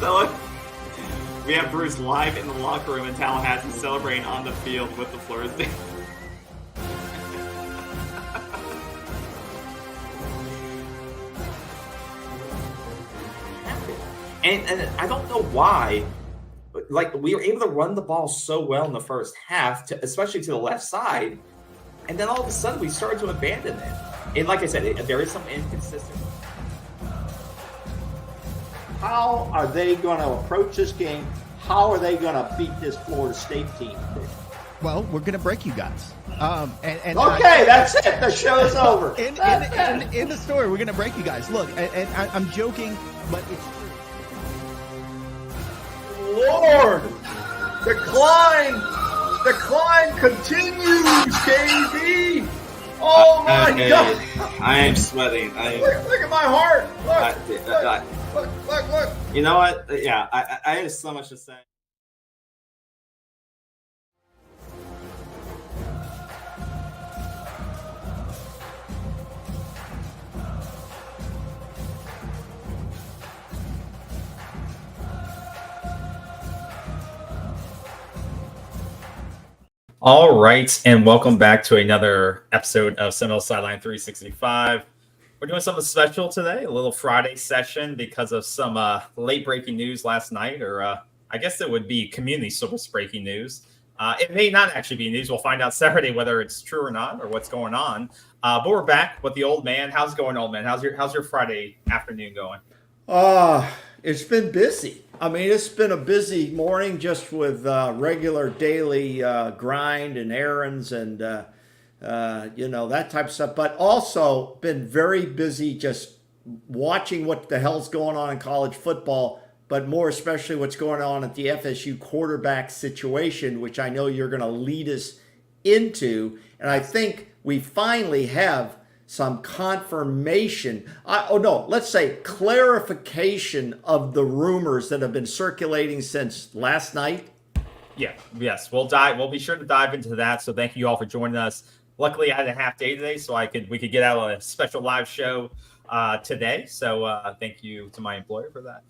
So we have Bruce live in the locker room in Tallahassee celebrating on the field with the Florida State. And I don't know why, but like we were able to run the ball so well in the first half, especially to the left side, and then all of a sudden we started to abandon it. And like I said, there is some inconsistency. How are they going to approach this game? How are they going to beat this Florida State team? Well, we're going to break you guys. Okay, that's it. The show's over. In the story, we're going to break you guys. Look, and I'm joking, but it's true. Lord, the climb continues, KB. Oh my God! I am sweating. Look at my heart. Look. You know what? Yeah, I have so much to say. All right, and welcome back to another episode of Seminoles Sideline 365. We're doing something special today, a little Friday session because of some late breaking news last night, or I guess it would be community service breaking news. It may not actually be news. We'll find out Saturday whether it's true or not, or what's going on. But we're back with the old man. How's it going, old man? How's your Friday afternoon going? It's been busy. I mean, it's been a busy morning just with regular daily grind and errands and, that type of stuff. But also been very busy just watching what the hell's going on in college football, but more especially what's going on at the FSU quarterback situation, which I know you're going to lead us into. And I think we finally have some confirmation, let's say clarification of the rumors that have been circulating since last night. Yes, we'll be sure to dive into that. So thank you all for joining us. Luckily, I had a half day today, so we could get out on a special live show today. So thank you to my employer for that.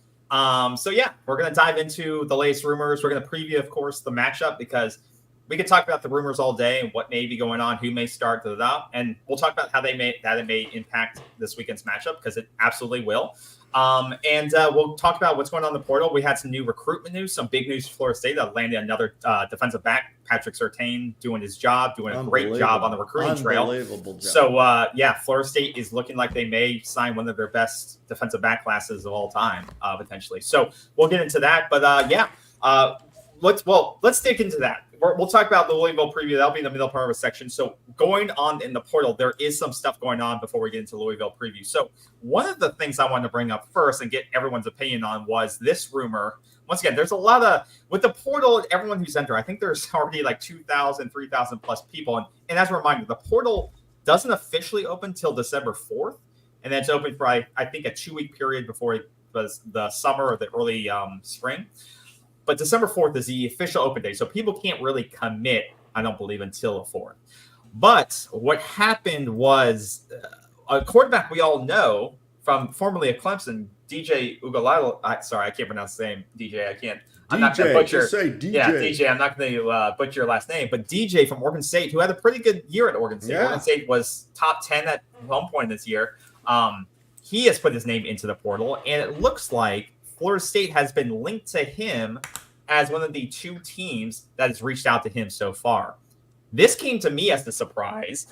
We're going to dive into the latest rumors. We're going to preview, of course, the matchup because we could talk about the rumors all day and what may be going on, who may start, and we'll talk about how it may impact this weekend's matchup because it absolutely will. We'll talk about what's going on in the portal. We had some new recruitment news, some big news for Florida State that landed another defensive back, Patrick Surtain, doing his job, doing a great job on the recruiting trail. Unbelievable job. So, Florida State is looking like they may sign one of their best defensive back classes of all time, potentially. So we'll get into that. But, let's dig into that. We'll talk about the Louisville preview. That'll be in the middle part of a section. So going on in the portal, there is some stuff going on before we get into Louisville preview. So one of the things I wanted to bring up first and get everyone's opinion on was this rumor. Once again, there's a lot of, with the portal, everyone who's entered, I think there's already like 2,000, 3,000 plus people. And as a reminder, the portal doesn't officially open till December 4th. And then it's open for, I think, a 2-week period before it was the summer or the early spring. But December 4th is the official open day. So people can't really commit, I don't believe, until the 4th. But what happened was a quarterback we all know from formerly at Clemson, DJ Ugalilo. Sorry, I can't pronounce the name. DJ, I can't. I'm not going to butcher. Just say DJ. Yeah, DJ. I'm not going to butcher your last name. But DJ from Oregon State, who had a pretty good year at Oregon State. Yeah. Oregon State was top 10 at one point this year. He has put his name into the portal, and it looks like Florida State has been linked to him as one of the two teams that has reached out to him so far. This came to me as a surprise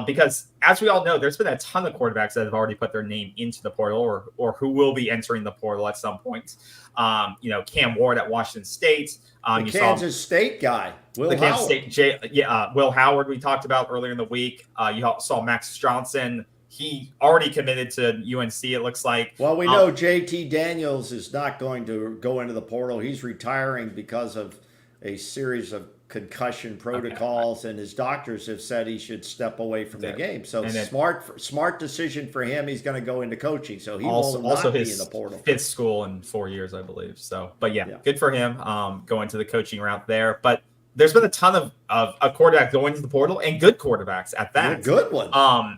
because, as we all know, there's been a ton of quarterbacks that have already put their name into the portal or who will be entering the portal at some point. Cam Ward at Washington State. The Kansas State guy, Will Howard. Will Howard we talked about earlier in the week. You saw Max Johnson. He already committed to UNC, it looks like. Well, we know JT Daniels is not going to go into the portal. He's retiring because of a series of concussion protocols, and his doctors have said he should step away from the game. So smart decision for him. He's going to go into coaching, so he will not be in the portal. Fifth school in 4 years, I believe. So, but yeah, good for him going to the coaching route there. But there's been a ton of a quarterback going to the portal and good quarterbacks at that. Yeah, good one.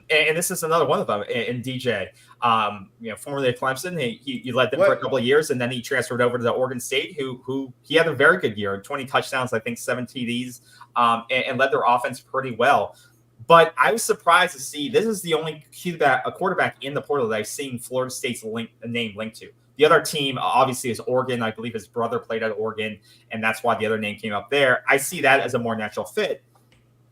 And this is another one of them in DJ. Formerly at Clemson, he led them for a couple of years, and then he transferred over to the Oregon State, who he had a very good year, 20 touchdowns, I think 7 TDs, and led their offense pretty well. But I was surprised to see this is the only quarterback in the portal that I've seen Florida State's name linked to. The other team, obviously, is Oregon. I believe his brother played at Oregon, and that's why the other name came up there. I see that as a more natural fit.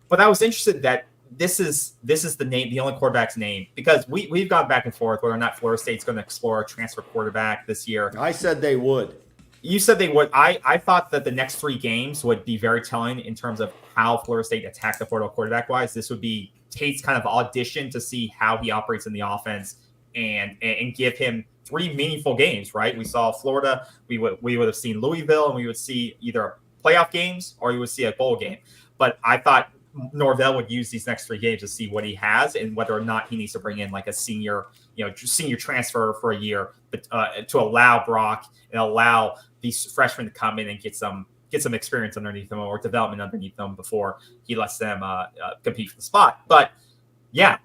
But I was interested that this is the name, the only quarterback's name, because we've gone back and forth whether or not Florida State's going to explore a transfer quarterback this year. I said they would. You said they would. I thought that the next 3 games would be very telling in terms of how Florida State attacked the portal quarterback-wise. This would be Tate's kind of audition to see how he operates in the offense and give him 3 meaningful games, right? We saw Florida. We would have seen Louisville, and we would see either playoff games or you would see a bowl game. But I thought Norvell would use these next 3 games to see what he has and whether or not he needs to bring in like a senior transfer for a year, but to allow Brock and allow these freshmen to come in and get some experience underneath them or development underneath them before he lets them compete for the spot. But yeah,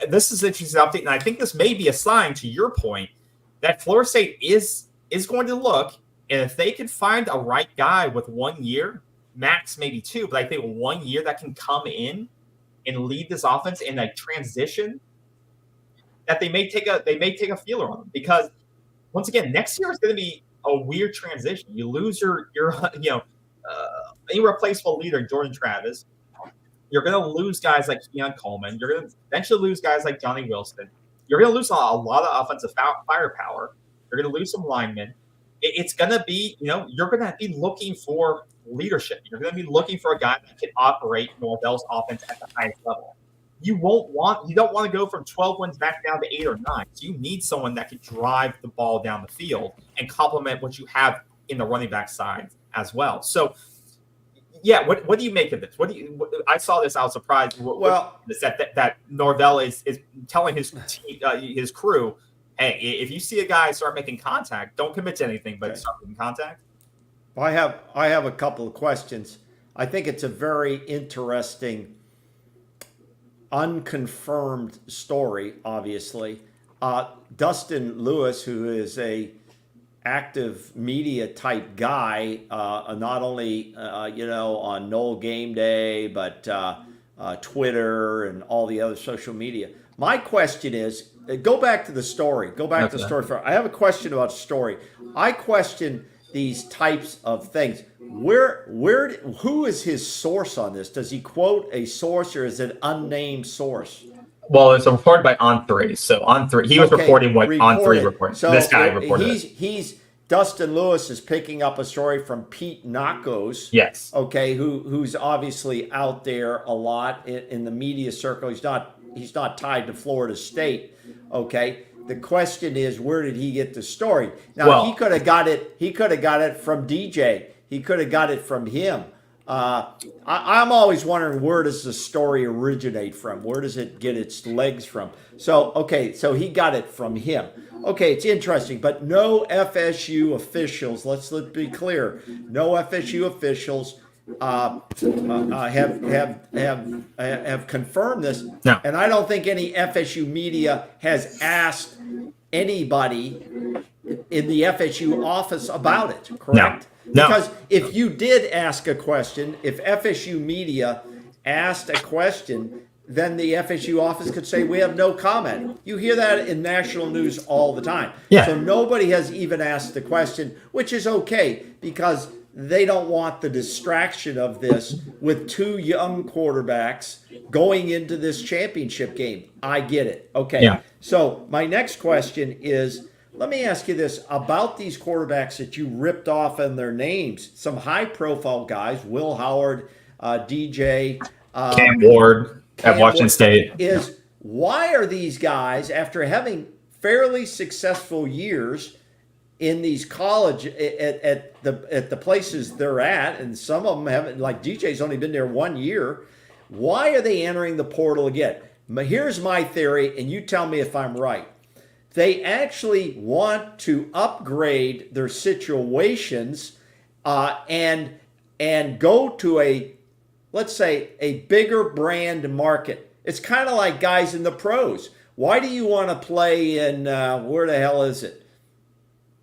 this is an interesting update, and I think this may be a sign, to your point, that Florida State is going to look, and if they can find a right guy with 1 year, max maybe 2, but I think 1 year that can come in and lead this offense in a transition, that they may take a feeler on them, because once again, next year is going to be a weird transition. You lose your irreplaceable leader, Jordan Travis. You're going to lose guys like Keon Coleman. You're going to eventually lose guys like Johnny Wilson. You're going to lose a lot of offensive firepower. You're going to lose some linemen. It's going to be, you're going to be looking for leadership. You're going to be looking for a guy that can operate Norvell's offense at the highest level. You don't want to go from 12 wins back down to 8 or 9. So you need someone that can drive the ball down the field and complement what you have in the running back side as well. So, yeah, what do you make of this? I saw this. I was surprised. That Norvell is telling his team, his crew, hey, if you see a guy start making contact, don't commit to anything, but start making contact. I have a couple of questions. I think it's a very interesting, unconfirmed story. Obviously, Dustin Lewis, who is a active media type guy, not only on Knoll Game Day, but Twitter and all the other social media. My question is, go back to the story. I have a question about the story. I question these types of things. Who is his source on this? Does he quote a source, or is it an unnamed source? Well, it's reported by On3. So On3, he was reporting what On3 reported. So this guy reported. He's Dustin Lewis is picking up a story from Pete Nakos. Yes. Okay, who's obviously out there a lot in the media circle. He's not tied to Florida State. Okay. The question is, where did he get the story? Now, he could have got it. He could have got it from DJ. He could have got it from him. I'm always wondering, where does the story originate from? Where does it get its legs from? So he got it from him. Okay, it's interesting, but no FSU officials. Let's be clear. No FSU officials have confirmed this. No. And I don't think any FSU media has asked anybody in the FSU office about it, correct? No. Because if you did ask a question, if FSU media asked a question, then the FSU office could say, we have no comment. You hear that in national news all the time. Yeah. So nobody has even asked the question, which is okay, because they don't want the distraction of this with 2 young quarterbacks going into this championship game. I get it. Okay. Yeah. So my next question is, let me ask you this about these quarterbacks that you ripped off in their names. Some high-profile guys, Will Howard, DJ. Cam Ward at Washington State. Why are these guys, after having fairly successful years in these college at the places they're at, and some of them haven't, like DJ's only been there 1 year, why are they entering the portal again? Here's my theory, and you tell me if I'm right. They actually want to upgrade their situations and and go to let's say, a bigger brand market. It's kind of like guys in the pros. Why do you want to play in, where the hell is it?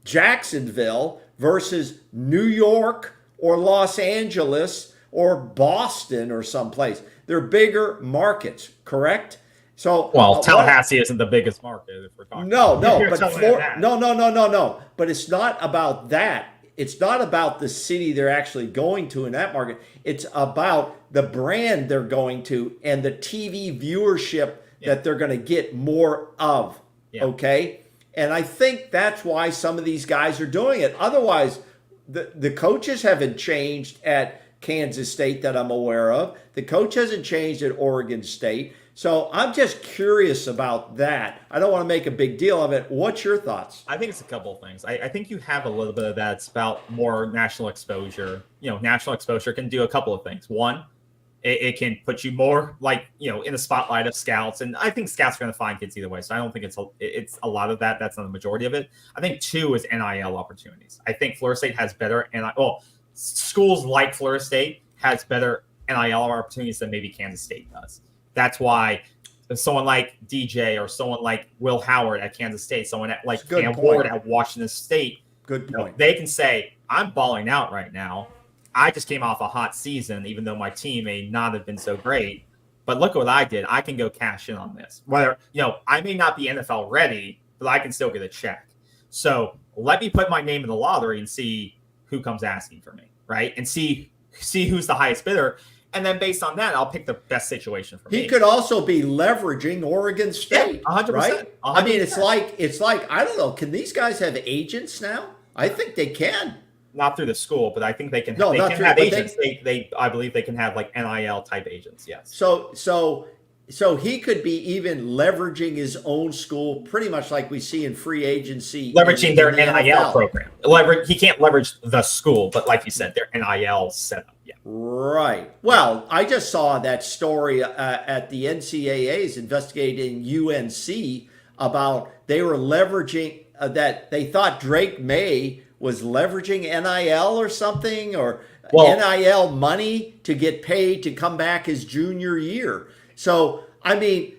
Jacksonville versus New York or Los Angeles or Boston or someplace? They're bigger markets, correct? So, Tallahassee isn't the biggest market if we're talking. No, You're but telling me that. no. But it's not about that. It's not about the city they're actually going to in that market. It's about the brand they're going to and the TV viewership that they're going to get more of. Yeah. Okay? And I think that's why some of these guys are doing it. Otherwise, the coaches haven't changed at Kansas State that I'm aware of. The coach hasn't changed at Oregon State. So I'm just curious about that. I don't want to make a big deal of it. What's your thoughts? I think it's a couple of things. I think you have a little bit of that. It's about more national exposure. National exposure can do a couple of things. One, it can put you more in the spotlight of scouts. And I think scouts are going to find kids either way. So I don't think it's a lot of that. That's not the majority of it. I think two is NIL opportunities. I think Florida State has better schools like Florida State has better NIL opportunities than maybe Kansas State does. That's why someone like DJ or someone like Will Howard at Kansas State, someone like Cam Ward at Washington State, good point. They can say, I'm balling out right now. I just came off a hot season, even though my team may not have been so great. But look what I did. I can go cash in on this. Whether, I may not be NFL ready, but I can still get a check. So let me put my name in the lottery and see who comes asking for me, right? And see who's the highest bidder. And then based on that, I'll pick the best situation for me. He could also be leveraging Oregon State, 100%, right? 100%. I mean, it's like I don't know. Can these guys have agents now? I think they can. Not through the school, but I think they can. No, they not can through, have but agents. I believe they can have like NIL type agents. Yes. So he could be even leveraging his own school, pretty much like we see in free agency, leveraging their the NIL NFL program. He can't leverage the school, but like you said, their NIL setup. Yeah. Right. Well, I just saw that story at the NCAA's investigating UNC about they were leveraging that they thought Drake May was leveraging NIL or something, or NIL money to get paid to come back his junior year. So, I mean,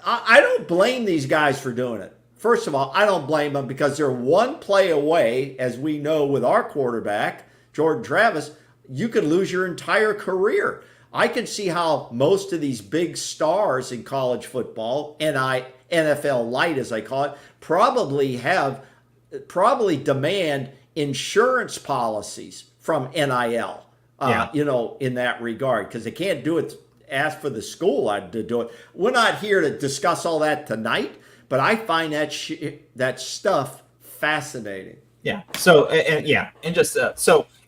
I don't blame these guys for doing it. First of all, I don't blame them because they're one play away, as we know with our quarterback, Jordan Travis. You could lose your entire career. I can see how most of these big stars in college football, NFL light as I call it, probably demand insurance policies from NIL, in that regard, because they can't do it, ask for the school to do it. We're not here to discuss all that tonight, but I find that stuff fascinating. Yeah. So,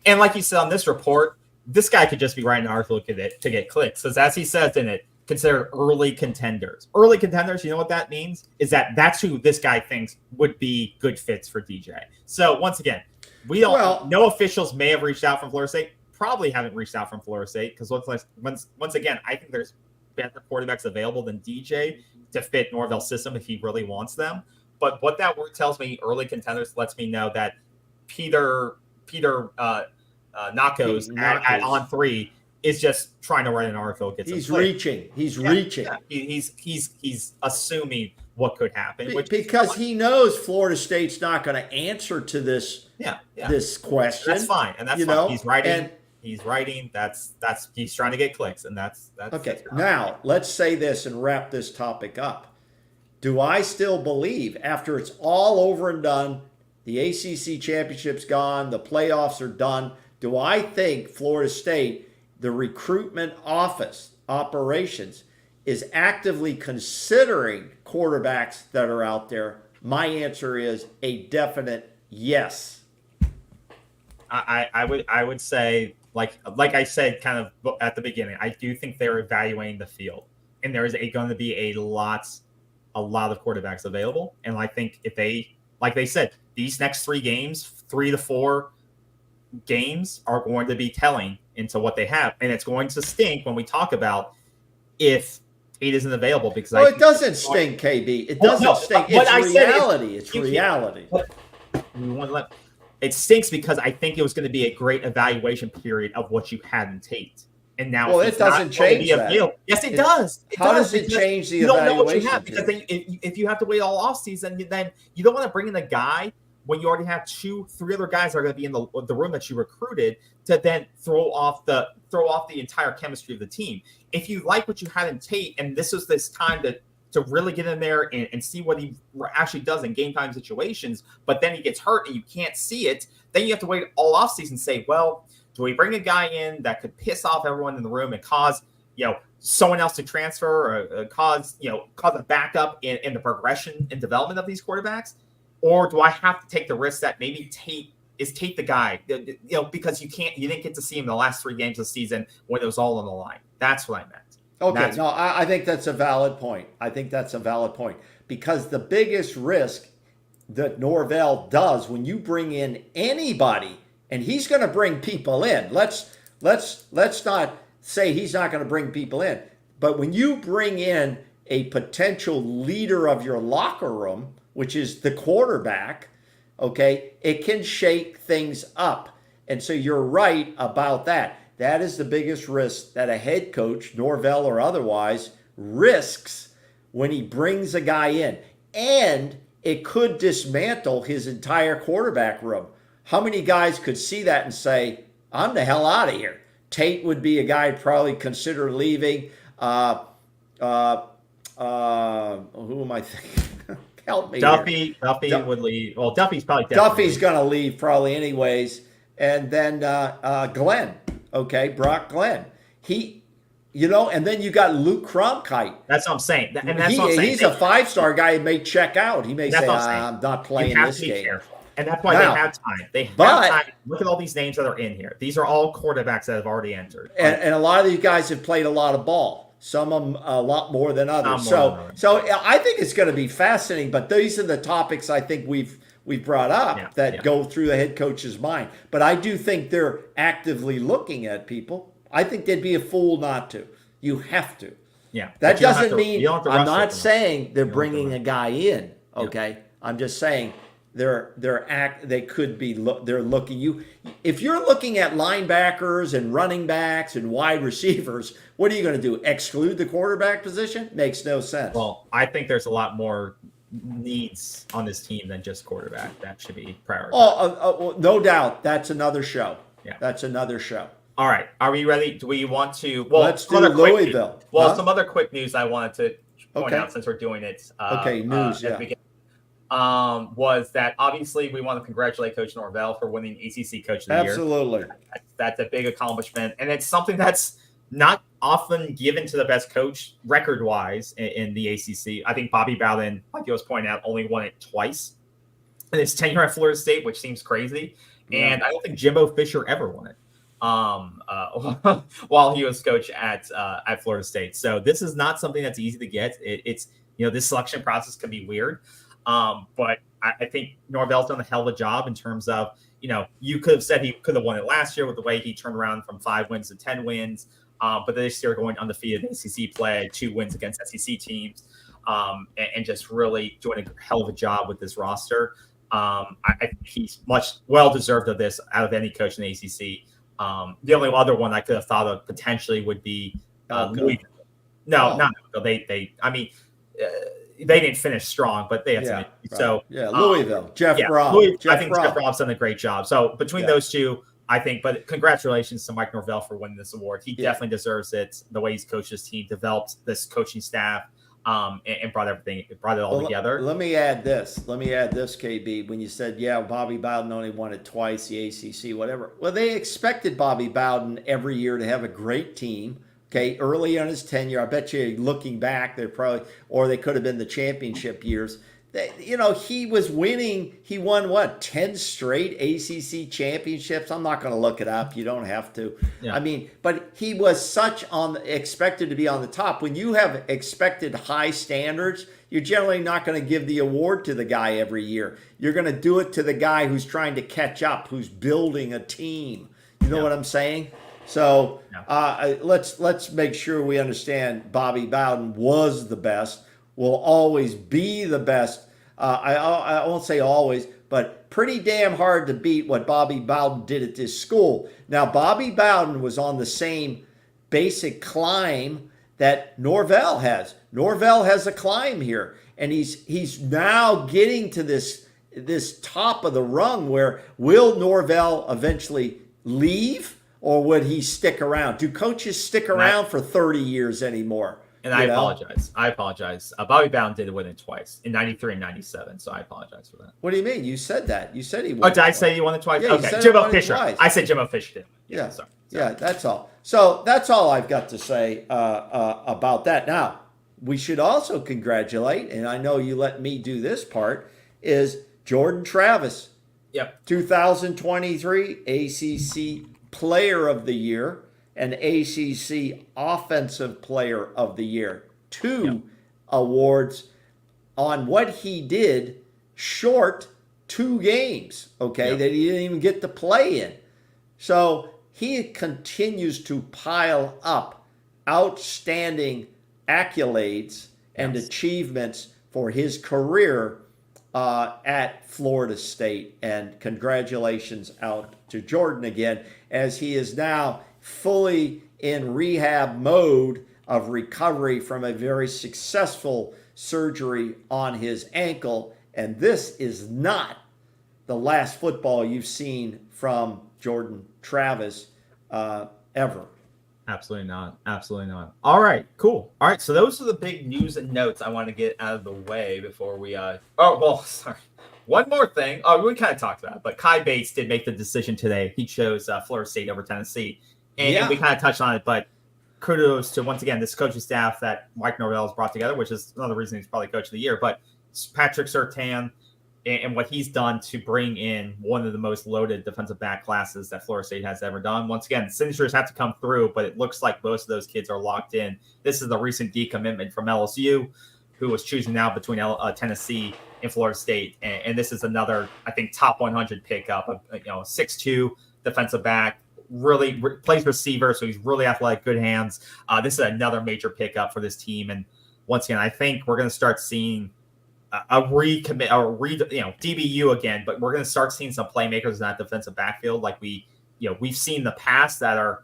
and like you said on this report, this guy could just be writing an article to get clicks. Because as he says in it, consider early contenders. Early contenders, you know what that means? Is that's who this guy thinks would be good fits for DJ. So once again, we don't. No officials may have reached out from Florida State. Probably haven't reached out from Florida State because once again, I think there's better quarterbacks available than DJ to fit Norvell's system if he really wants them. But what that word tells me, early contenders, lets me know that Peter Nakos at On 3 is just trying to write an article. He's reaching. He's reaching. Yeah. He's assuming what could happen, because he knows Florida State's not going to answer to this. This question. That's fine, and that's fine. He's writing. He's writing. He's trying to get clicks, and that's okay. Now let's say this and wrap this topic up. Do I still believe, after it's all over and done, the ACC championship's gone, the playoffs are done, do I think Florida State, the recruitment office, operations, is actively considering quarterbacks that are out there? My answer is a definite yes. I would say, like I said kind of at the beginning, I do think they're evaluating the field, and there is going to be a lot of quarterbacks available. And I think if they, like they said, these next 3 games, 3 to 4 games are going to be telling into what they have. And it's going to stink when we talk about if it isn't available, because it doesn't stink, KB. It doesn't stink. It's reality. It's reality. it stinks because I think it was going to be a great evaluation period of what you had in Tate. And now, well, it doesn't change that. Yes, it does. How does it change the you don't know what you evaluation have because period? if you have to wait all offseason, then you don't want to bring in a guy when you already have 2-3 other guys that are going to be in the room that you recruited to then throw off the entire chemistry of the team. If you like what you had in Tate, and this was this time to really get in there and see what he actually does in game time situations, but then he gets hurt and you can't see it, then you have to wait all offseason and say, well, do we bring a guy in that could piss off everyone in the room and cause someone else to transfer or cause a backup in the progression and development of these quarterbacks? Or do I have to take the risk that maybe Tate the guy, because you didn't get to see him in the last 3 games of the season when it was all on the line. That's what I meant. Okay, no, I think that's a valid point. Because the biggest risk that Norvell does when you bring in anybody, and he's going to bring people in. Let's not say he's not going to bring people in, but when you bring in a potential leader of your locker room, which is the quarterback, okay, it can shake things up. And so you're right about that. That is the biggest risk that a head coach, Norvell or otherwise, risks when he brings a guy in. And it could dismantle his entire quarterback room. How many guys could see that and say, I'm the hell out of here? Tate would be a guy I'd probably consider leaving. Who am I thinking? Help me. Duffy would leave. Well, Duffy's Duffy's going to leave probably anyways. And then Glenn, okay, Brock Glenn. And then you got Luke Cronkite. That's what I'm saying. He's a 5-star guy. He may check out. He may say, I'm not playing this game. Careful. And that's why they have time. They have time. Look at all these names that are in here. These are all quarterbacks that have already entered. And a lot of these guys have played a lot of ball. Some of them a lot more than others. So I think it's going to be fascinating. But these are the topics I think we've brought up that go through the head coach's mind. But I do think they're actively looking at people. I think they'd be a fool not to. You have to. Yeah. That doesn't mean I'm not saying they're bringing a guy in. Okay. Yeah. I'm just saying they're looking. If you're looking at linebackers and running backs and wide receivers, what are you going to do? Exclude the quarterback position? Makes no sense. Well, I think there's a lot more needs on this team than just quarterback. That should be prioritized. No doubt. That's another show. Yeah. That's another show. All right. Are we ready? Do we want to? Well, let's do Louisville. Some other quick news I wanted to point out since we're doing it. News. Was that obviously we want to congratulate Coach Norvell for winning ACC Coach of the Year. Absolutely. That's a big accomplishment. And it's something that's not often given to the best coach record-wise in the ACC. I think Bobby Bowden, like he was pointing out, only won it twice in his tenure at Florida State, which seems crazy. Yeah. And I don't think Jimbo Fisher ever won it while he was coach at Florida State. So this is not something that's easy to get. It's this selection process can be weird. But I think Norvell's done a hell of a job in terms of, you could have said he could have won it last year with the way he turned around from 5 wins to 10 wins. But this year going undefeated in ACC play, 2 wins against SEC teams, and just really doing a hell of a job with this roster. I think he's much well-deserved of this out of any coach in the ACC. The only other one I could have thought of potentially would be Louisville. Not they. I mean, they didn't finish strong, but they had some. Right. So Louisville, Jeff Robb. I think Jeff Robb's done a great job. So between those two, I think. But congratulations to Mike Norvell for winning this award. He definitely deserves it. The way he's coached his team, developed this coaching staff, and brought it all together. Let me add this, KB. When you said, Bobby Bowden only won it twice, the ACC, whatever. Well, they expected Bobby Bowden every year to have a great team. Okay, early on his tenure, I bet you looking back, they could have been the championship years. He was winning. He won 10 straight ACC championships. I'm not going to look it up. You don't have to. Yeah. I mean, but he was expected to be on the top. When you have expected high standards, you're generally not going to give the award to the guy every year. You're going to do it to the guy who's trying to catch up, who's building a team. You know what I'm saying? So let's make sure we understand Bobby Bowden was the best, will always be the best I won't say always, but pretty damn hard to beat what Bobby Bowden did at this school. Now, Bobby Bowden was on the same basic climb that Norvell has. Norvell has a climb here, and he's now getting to this top of the rung where will Norvell eventually leave, or would he stick around? Do coaches stick around for 30 years anymore? And I apologize. Bobby Bowden did win it twice, in 93 and 97, so I apologize for that. What do you mean? You said that. You said he won. Oh, did I say he won it twice? Yeah, okay, Jimbo Fisher. Twice. I said Jimbo Fisher did. Yeah, sorry. Yeah, that's all. So that's all I've got to say about that. Now, we should also congratulate, and I know you let me do this part, is Jordan Travis. Yep. 2023 ACC Player of the Year and ACC Offensive Player of the Year. Two awards on what he did short 2 games, okay, that he didn't even get to play in. So he continues to pile up outstanding accolades and achievements for his career at Florida State. And congratulations out to Jordan again, as he is now fully in rehab mode of recovery from a very successful surgery on his ankle. And this is not the last football you've seen from Jordan Travis ever. Absolutely not. Absolutely not. All right, cool. All right, so those are the big news and notes I want to get out of the way before we sorry. One more thing. Oh, we kind of talked about it, but Kai Bates did make the decision today. He chose Florida State over Tennessee. And we kind of touched on it, but kudos to, once again, this coaching staff that Mike Norvell has brought together, which is another reason he's probably coach of the year. But Patrick Surtain and what he's done to bring in one of the most loaded defensive back classes that Florida State has ever done. Once again, signatures have to come through, but it looks like most of those kids are locked in. This is the recent decommitment from LSU, who was choosing now between Tennessee and Florida State. And this is another, I think, top 100 pickup of 6'2" defensive back, really plays receiver, so he's really athletic, good hands. This is another major pickup for this team. And once again, I think we're going to start seeing a recommit or DBU again, but we're going to start seeing some playmakers in that defensive backfield like we've seen in the past that are,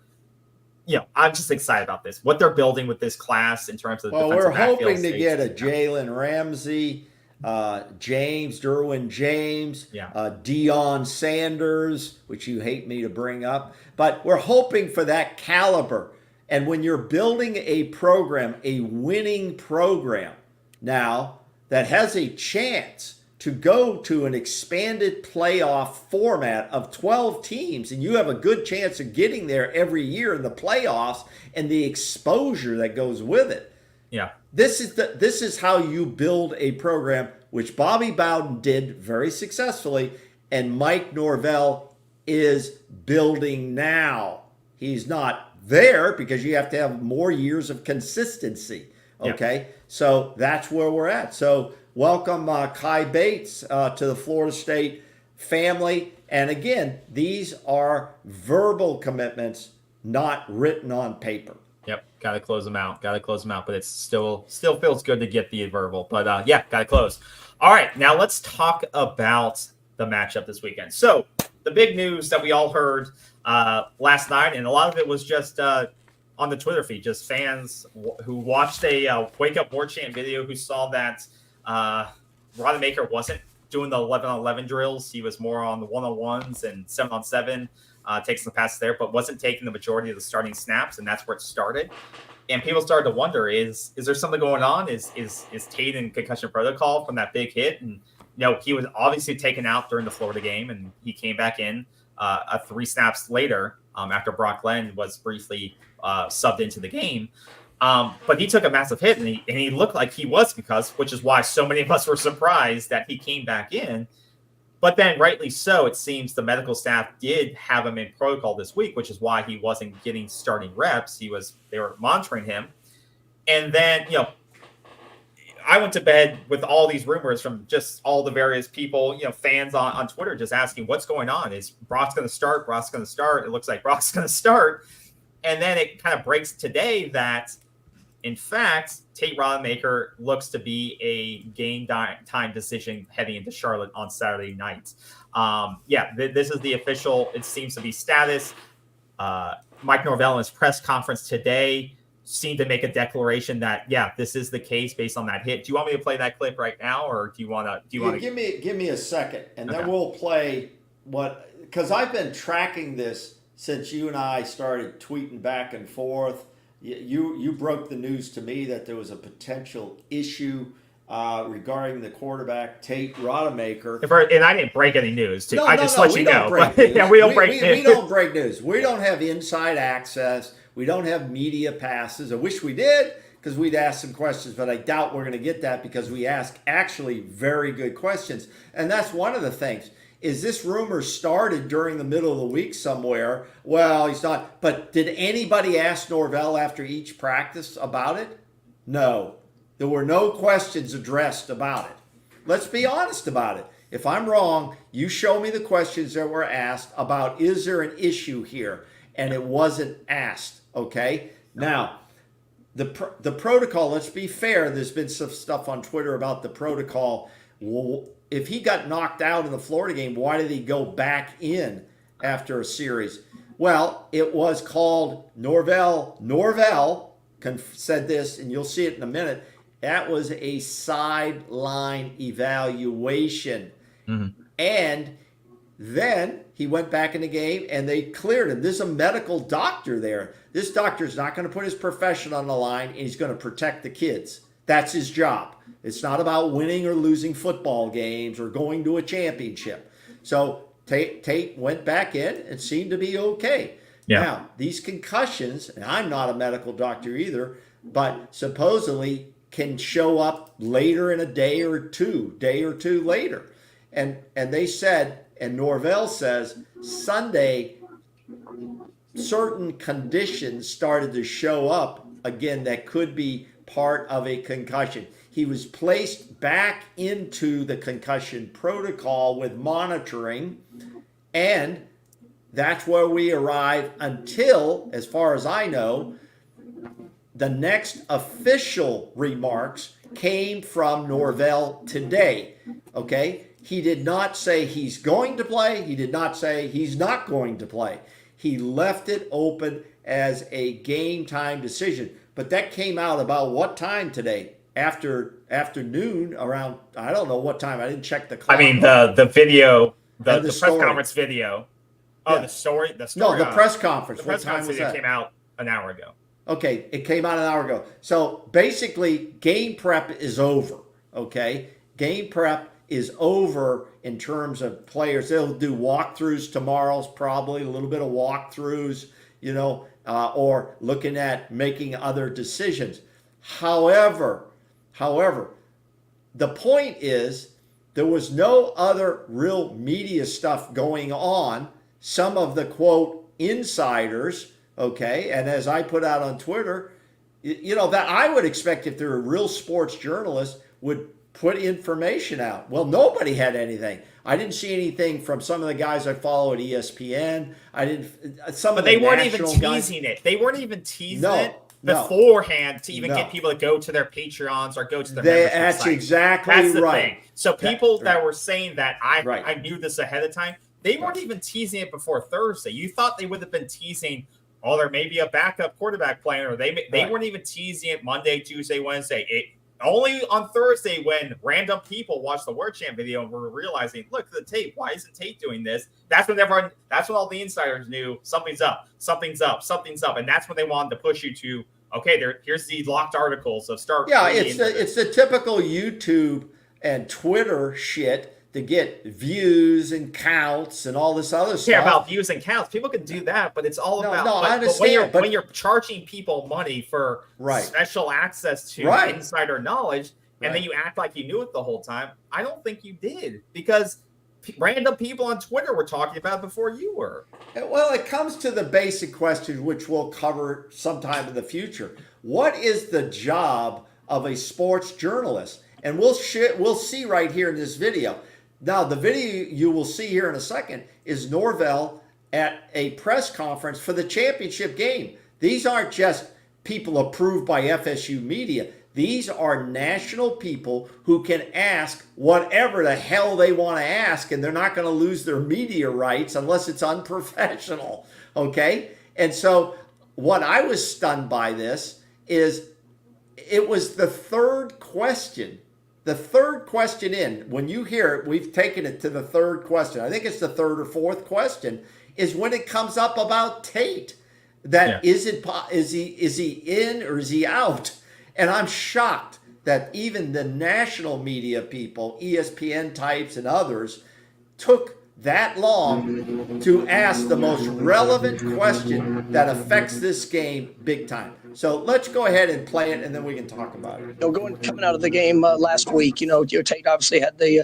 I'm just excited about this, what they're building with this class in terms of the defensive backfield. We're hoping to get a Jalen Ramsey, Derwin James, Deion Sanders, which you hate me to bring up, but we're hoping for that caliber. And when you're building a program, a winning program now that has a chance to go to an expanded playoff format of 12 teams, and you have a good chance of getting there every year in the playoffs and the exposure that goes with it. Yeah. This is how you build a program, which Bobby Bowden did very successfully, and Mike Norvell is building now. He's not there because you have to have more years of consistency. Okay, yeah. So that's where we're at. So welcome Kai Bates to the Florida State family. And again, these are verbal commitments, not written on paper. Yep, got to close them out. But it still feels good to get the verbal. But got to close. All right, now let's talk about the matchup this weekend. So the big news that we all heard last night, and a lot of it was just on the Twitter feed, just fans who watched a Wake Up War Chant video who saw that Rodemaker wasn't doing the 11-on-11 drills. He was more on the 1-on-1s and 7-on-7, taking some passes there, but wasn't taking the majority of the starting snaps, and that's where it started. And people started to wonder, is there something going on? Is Tate in concussion protocol from that big hit? And he was obviously taken out during the Florida game, and he came back in 3 snaps later after Brock Glenn was briefly subbed into the game. But he took a massive hit, and he looked like he was concussed, which is why so many of us were surprised that he came back in. But then, rightly so, it seems the medical staff did have him in protocol this week, which is why he wasn't getting starting reps. They were monitoring him. And then, I went to bed with all these rumors from just all the various people, fans on Twitter just asking what's going on. Is Brock's going to start? It looks like Brock's going to start. And then it kind of breaks today that in fact, Tate Rodemaker looks to be a game time decision heading into Charlotte on Saturday night. This is the official, it seems to be status. Mike Norvell in his press conference today seemed to make a declaration that, this is the case based on that hit. Do you want me to play that clip right now, or do you want to? Give me a second, and then we'll play because I've been tracking this since you and I started tweeting back and forth. You broke the news to me that there was a potential issue regarding the quarterback Tate Rodemaker. And I didn't break any news. No, I just let you know. We don't break news. We don't break news. We don't have inside access. We don't have media passes. I wish we did, because we'd ask some questions, but I doubt we're going to get that because we ask actually very good questions. And that's one of the things. Is this rumor started during the middle of the week somewhere? Well, he's not. But did anybody ask Norvell after each practice about it? No. There were no questions addressed about it. Let's be honest about it. If I'm wrong, you show me the questions that were asked about, is there an issue here? And it wasn't asked, okay? Now, the protocol, let's be fair, there's been some stuff on Twitter about the protocol. Well, if he got knocked out in the Florida game, why did he go back in after a series? Well, it was called Norvell said this, and you'll see it in a minute. That was a sideline evaluation. Mm-hmm. And then he went back in the game and they cleared him. There's a medical doctor there. This doctor is not going to put his profession on the line, and he's going to protect the kids. That's his job. It's not about winning or losing football games or going to a championship. So Tate went back in and seemed to be okay. Yeah. Now, these concussions, and I'm not a medical doctor either, but supposedly can show up later in a day or two later. And they said, and Norvell says, Sunday, certain conditions started to show up again that could be part of a concussion. He was placed back into the concussion protocol with monitoring, and that's where we arrive until, as far as I know, the next official remarks came from Norvell today, okay? He did not say he's going to play. He did not say he's not going to play. He left it open as a game time decision. But that came out about what time today? Afternoon, around, I don't know what time. I didn't check the clock. I mean, the video, the press conference video. Oh, yeah. The story. No, the press conference. The press conference video came out an hour ago. Okay, it came out an hour ago. So basically, game prep is over, okay? Game prep is over in terms of players. They'll do walkthroughs tomorrow, probably a little bit of walkthroughs, or looking at making other decisions. However, the point is there was no other real media stuff going on. Some of the, quote, insiders, okay, and as I put out on Twitter, that I would expect if they're a real sports journalist would put information out. Well, nobody had anything. I didn't see anything from some of the guys I follow at ESPN. But they weren't even teasing it. They weren't even teasing it beforehand to even get people to go to their Patreons or go to their membership That's site. Exactly That's the right. thing. So people that were saying that I knew this ahead of time, they weren't even teasing it before Thursday. You thought they would have been teasing, there may be a backup quarterback playing, or they weren't even teasing it Monday, Tuesday, Wednesday. Only on Thursday, when random people watched the Word Champ video and were realizing, look at the tape. Why isn't Tate doing this? That's when all the insiders knew something's up, and that's when they wanted to push you to, okay, here's the locked articles of start. Yeah, it's the typical YouTube and Twitter shit to get views and counts and all this other stuff. Yeah, about views and counts. People can do that, but it's all about. No, I understand. But when you're charging people money for special access to insider knowledge, and then you act like you knew it the whole time, I don't think you did, because random people on Twitter were talking about it before you were. Well, it comes to the basic question, which we'll cover sometime in the future. What is the job of a sports journalist? And we'll see right here in this video. Now, the video you will see here in a second is Norvell at a press conference for the championship game. These aren't just people approved by FSU media. These are national people who can ask whatever the hell they want to ask, and they're not going to lose their media rights unless it's unprofessional, okay? And so what I was stunned by this is it was the third question. The third question in, when you hear it, we've taken it to the third question. I think it's the third or fourth question, is when it comes up about Tate. That is he in or is he out? And I'm shocked that even the national media people, ESPN types and others, took that long to ask the most relevant question that affects this game big time. So let's go ahead and play it, and then we can talk about it. Coming out of the game last week, Tate obviously had the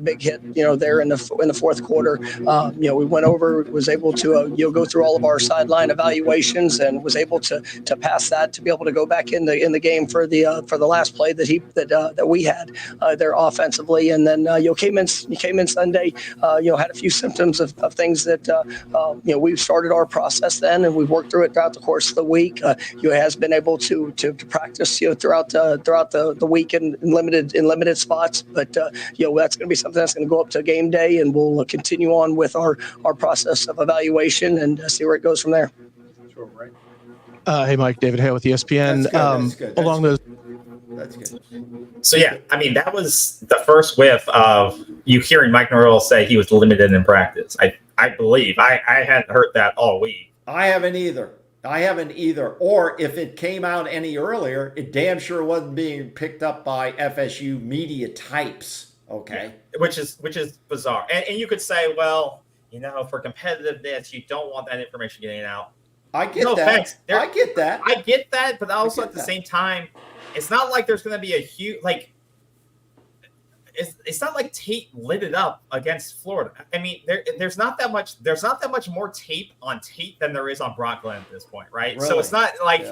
big hit, there in the fourth quarter. We went over, was able to go through all of our sideline evaluations, and was able to pass that to be able to go back in the game for the last play that we had there offensively. And then came in Sunday, had a few symptoms of things that we've started our process then, and we've worked through it throughout the course of the week. Has been able to practice throughout the week in limited spots, but that's going to be something that's going to go up to game day, and we'll continue on with our process of evaluation and see where it goes from there. Hey, Mike, David Hale with ESPN. That's good. Along those. That's good. So yeah, I mean, that was the first whiff of you hearing Mike Norvell say he was limited in practice. I believe I hadn't heard that all week. I haven't either. Or if it came out any earlier, it damn sure wasn't being picked up by FSU media types. Okay. Yeah, which is bizarre. And you could say, well, for competitiveness, you don't want that information getting out. I get that. I get that. But also at the same time, it's not like there's going to be a huge, it's not like Tate lit it up against Florida. I mean, there's not that much more tape on Tate than there is on Brock Glenn at this point, right? Really? So it's not like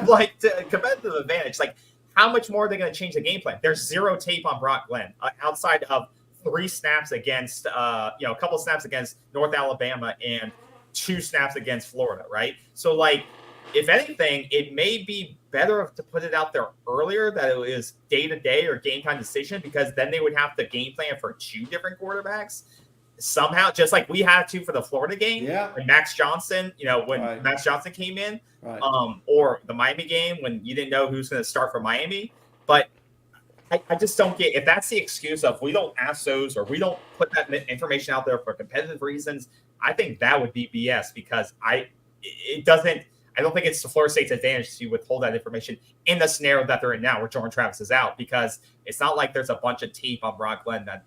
like competitive advantage. Like, how much more are they going to change the game plan? There's zero tape on Brock Glenn outside of 3 snaps against a couple snaps against North Alabama and 2 snaps against Florida, right? So if anything, it may be better to put it out there earlier that it was day-to-day or game-time decision, because then they would have to game plan for 2 different quarterbacks somehow, just like we had to for the Florida game. Yeah. When Max Johnson, Right. Max Johnson came in, Right. or the Miami game when you didn't know who's going to start for Miami. But I just don't get, if that's the excuse of we don't ask those or we don't put that information out there for competitive reasons, I think that would be BS, because I don't think it's to Florida State's advantage to withhold that information in the scenario that they're in now, where Jordan Travis is out, because it's not like there's a bunch of tape on Brock Glenn that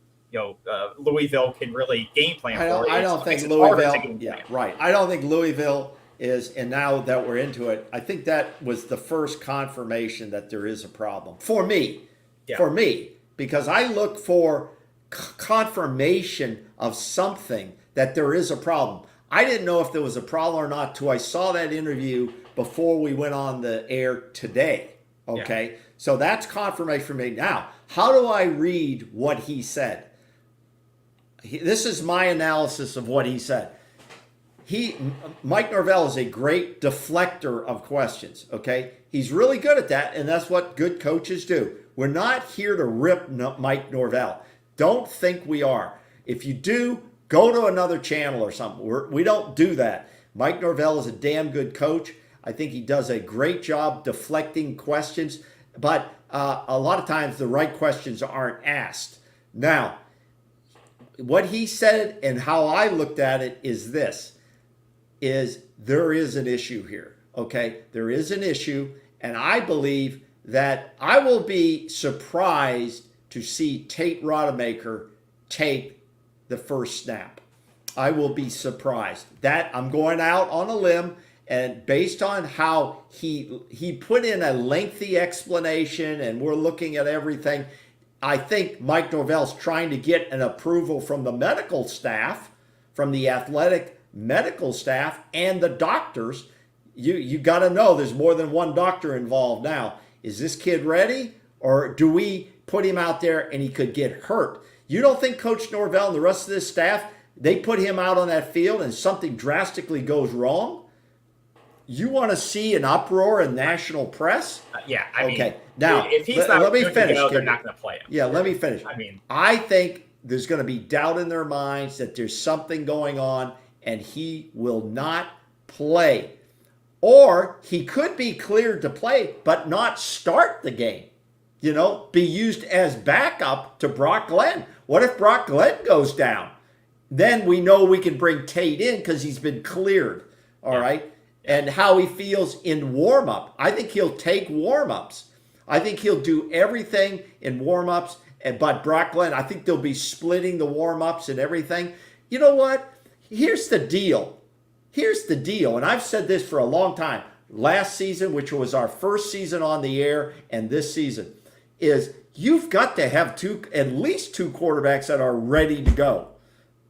Louisville can really game plan for. I don't think Louisville. Yeah, right. I don't think Louisville is, and now that we're into it, I think that was the first confirmation that there is a problem for me. Yeah. For me, because I look for confirmation of something that there is a problem. I didn't know if there was a problem or not till I saw that interview before we went on the air today. Okay. Yeah. So that's confirmation for me. Now, how do I read what he said? This is my analysis of what he said. Mike Norvell is a great deflector of questions. Okay. He's really good at that. And that's what good coaches do. We're not here to rip Mike Norvell. Don't think we are. If you do, go to another channel or something. We don't do that. Mike Norvell is a damn good coach. I think he does a great job deflecting questions, but a lot of times the right questions aren't asked. Now, what he said and how I looked at it is this, is there is an issue here, okay? There is an issue, and I believe that I will be surprised to see Tate Rodemaker take the first snap. I will be surprised. That I'm going out on a limb, and based on how he put in a lengthy explanation and we're looking at everything, I think Mike Norvell's trying to get an approval from the medical staff, from the athletic medical staff and the doctors. You got to know there's more than one doctor involved now. Is this kid ready, or do we put him out there and he could get hurt? You don't think Coach Norvell and the rest of this staff, they put him out on that field and something drastically goes wrong? you want to see an uproar in national press? Yeah, I mean, okay. Now, if he's not let me good finish. to go, they're not going to play him. Yeah, let me finish. I mean, I think there's going to be doubt in their minds that there's something going on, and he will not play. Or he could be cleared to play, but not start the game. You know, be used as backup to Brock Glenn. What if Brock Glenn goes down? Then we know we can bring Tate in because he's been cleared. All right. And how he feels in warm-up. I think he'll take warm-ups. I think he'll do everything in warm-ups. But Brock Glenn, I think they'll be splitting the warm-ups and everything. You know what? Here's the deal. And I've said this for a long time. Last season, which was our first season on the air, and this season, is you've got to have at least two quarterbacks that are ready to go.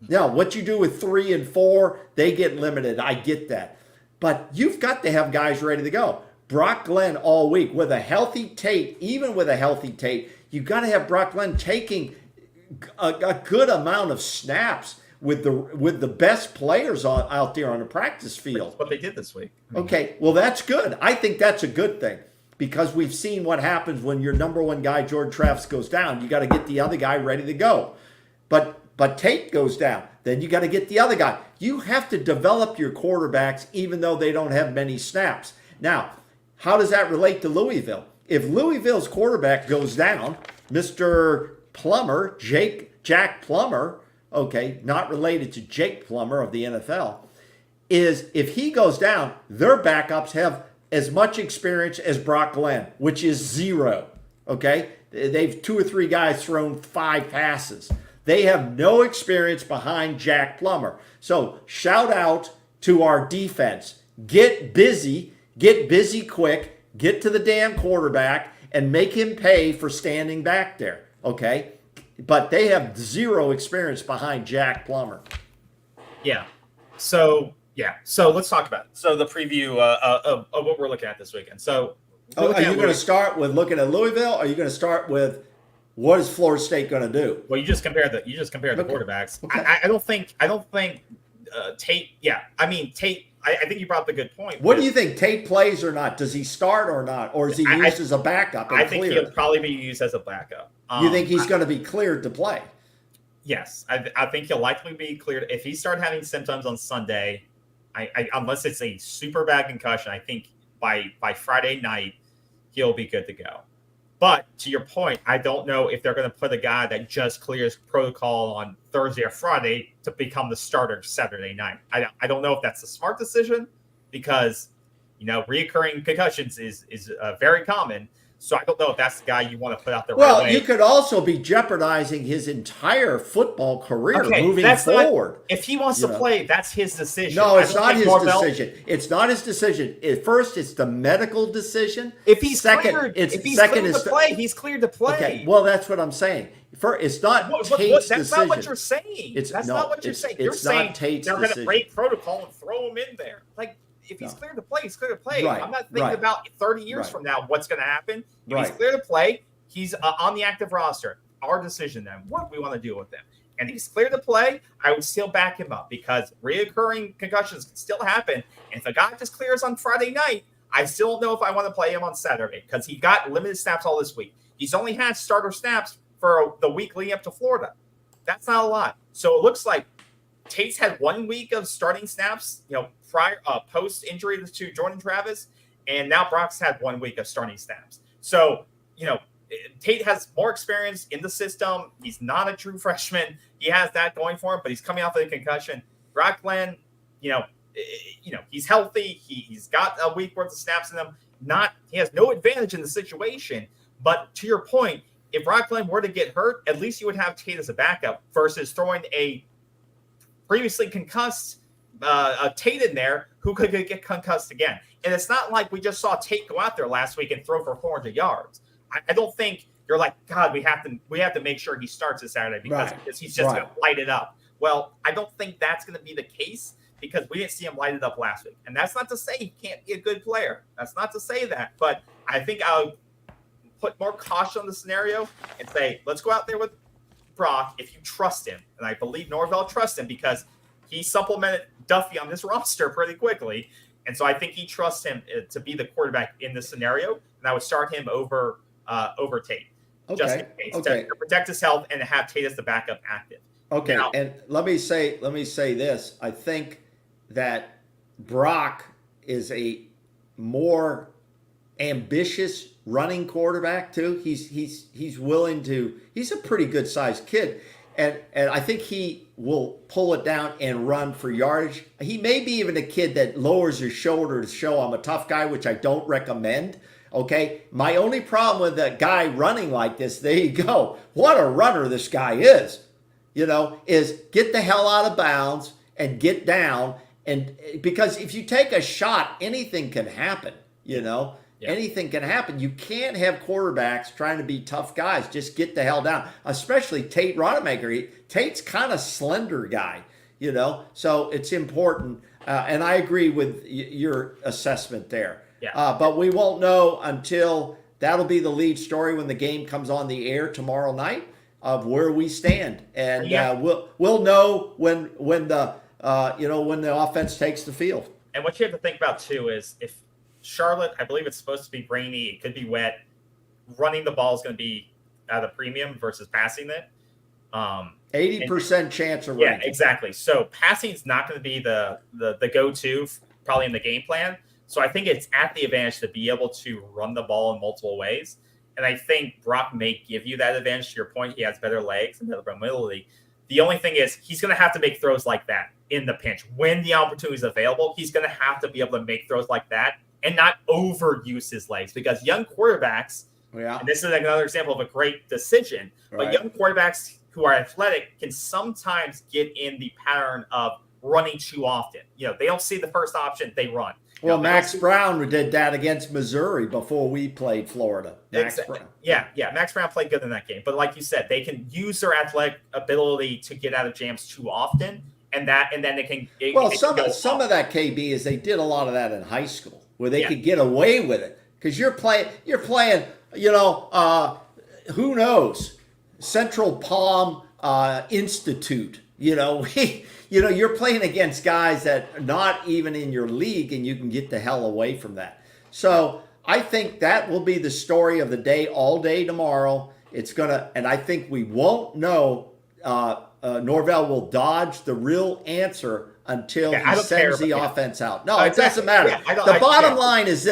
Now, what you do with 3 and 4, they get limited. I get that. But you've got to have guys ready to go. Brock Glenn all week with a healthy Tate, even with a healthy Tate, you've got to have Brock Glenn taking a good amount of snaps with the best players out there on the practice field. That's what they did this week. Okay, well, that's good. I think that's a good thing because we've seen what happens when your number one guy, George Travis, goes down. You got to get the other guy ready to go. But Tate goes down. Then you got to get the other guy. You have to develop your quarterbacks even though they don't have many snaps. Now, how does that relate to Louisville? If Louisville's quarterback goes down, Mr. Plummer, Jack Plummer, okay, not related to Jake Plummer of the NFL, is if he goes down, their backups have as much experience as Brock Glenn, which is 0, okay? They've 2 or 3 guys thrown 5 passes. They have no experience behind Jack Plummer. So shout out to our defense. Get busy quick, get to the damn quarterback, and make him pay for standing back there, okay? But they have 0 experience behind Jack Plummer. Yeah. So let's talk about it. So the preview of what we're looking at this weekend. So are you going to start with looking at Louisville? Or are you going to start with what is Florida State going to do? Well, you just compared the quarterbacks. Okay. I don't think Tate. Yeah, I mean Tate. I think you brought up a good point. What do you think? Tate plays or not? Does he start or not? Or is he used as a backup? I think he'll probably be used as a backup. You think he's going to be cleared to play? Yes, I think he'll likely be cleared. If he starts having symptoms on Sunday, unless it's a super bad concussion, I think by Friday night he'll be good to go. But to your point, I don't know if they're going to put a guy that just clears protocol on Thursday or Friday to become the starter Saturday night. I don't know if that's a smart decision because, reoccurring concussions is very common. So I don't know if that's the guy you want to put out there right away. You could also be jeopardizing his entire football career moving forward. If he wants to play, that's his decision. No, it's not his decision. It's not his decision. First, it's the medical decision. If he's cleared to play, he's cleared to play. Okay, well, that's what I'm saying. It's not Tate's decision. That's not what you're saying. Not what you're saying. You're saying they're going to break protocol and throw him in there. If he's cleared to play, he's cleared to play. Right, I'm not thinking about 30 years from now what's going to happen. If he's cleared to play, he's on the active roster. Our decision then, what we want to do with him. And if he's cleared to play, I would still back him up because reoccurring concussions can still happen. And if a guy just clears on Friday night, I still don't know if I want to play him on Saturday because he got limited snaps all this week. He's only had starter snaps for the week leading up to Florida. That's not a lot. So it looks like Tate's had 1 week of starting snaps, prior post injury to Jordan Travis, and now Brock's had 1 week of starting snaps. So, Tate has more experience in the system. He's not a true freshman. He has that going for him, but he's coming off of a concussion. Brock Glenn, he's healthy. He's got a week worth of snaps in him. He has no advantage in the situation. But to your point, if Brock Glenn were to get hurt, at least you would have Tate as a backup versus throwing a previously concussed Tate in there who could get concussed again. And it's not like we just saw Tate go out there last week and throw for 400 yards. I don't think you're like, God, we have to make sure he starts this Saturday because he's just going to light it up. Well, I don't think that's going to be the case because we didn't see him light it up last week. And that's not to say he can't be a good player. That's not to say that. But I think I'll put more caution on the scenario and say, let's go out there with Brock if you trust him. And I believe Norvell trusts him because he supplemented Duffy on this roster pretty quickly. And so I think he trusts him to be the quarterback in this scenario. And I would start him over Tate. Just in case, to protect his health and have Tate as the backup active. Okay, Now, and let me say this. I think that Brock is a more ambitious running quarterback too. He's willing to. He's a pretty good sized kid, and I think he will pull it down and run for yardage. He may be even a kid that lowers his shoulder to show I'm a tough guy, which I don't recommend. Okay, my only problem with that guy running like this, there you go. What a runner this guy is. Is get the hell out of bounds and get down. And because if you take a shot, anything can happen, Yeah. Anything can happen. You can't have quarterbacks trying to be tough guys. Just get the hell down, especially Tate Rodemaker. Tate's kind of slender guy, so it's important. And I agree with your assessment there. Yeah. But we won't know until that'll be the lead story when the game comes on the air tomorrow night of where we stand, and we'll know when the offense takes the field. And what you have to think about too is if Charlotte, I believe it's supposed to be rainy, it could be wet. Running the ball is going to be at a premium versus passing it. 80% chance of rain. Yeah, exactly. So passing is not going to be the go-to probably in the game plan. So I think it's at the advantage to be able to run the ball in multiple ways. And I think Brock may give you that advantage. To your point, he has better legs and better mobility. The only thing is he's going to have to make throws like that in the pinch. When the opportunity is available, he's going to have to be able to make throws like that and not overuse his legs, because young quarterbacks, and this is another example of a great decision, but young quarterbacks who are athletic can sometimes get in the pattern of running too often. They don't see the first option, they run. Well, Max Brown did that against Missouri before we played Florida. Max Brown. Yeah. Max Brown played good in that game. But like you said, they can use their athletic ability to get out of jams too often, and then they can. Some of that, KB, is they did a lot of that in high school where they could get away with it because you're playing. Who knows? Central Palm Institute. You're playing against guys that are not even in your league, and you can get the hell away from that. So I think that will be the story of the day all day tomorrow. And I think we won't know. Norvell will dodge the real answer until he sends the offense out. No, it doesn't matter. The bottom line is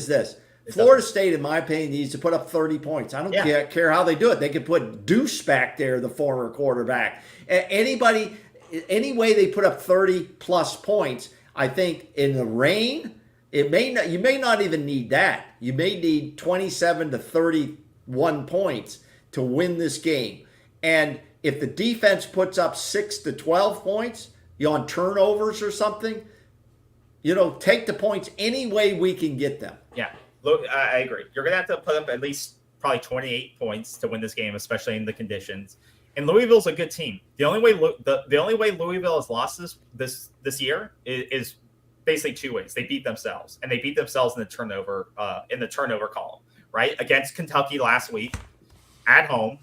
this. Florida State, in my opinion, needs to put up 30 points. I don't care how they do it. They could put Deuce back there, the former quarterback. Any way they put up 30-plus points, I think in the rain, you may not even need that. You may need 27 to 31 points to win this game. And if the defense puts up 6 to 12 points, on turnovers or something, take the points any way we can get them. Yeah. Look, I agree. You're going to have to put up at least probably 28 points to win this game, especially in the conditions. And Louisville's a good team. The only way Louisville has lost this year is basically two ways. They beat themselves, and they beat themselves in the turnover column, right? Against Kentucky last week at home.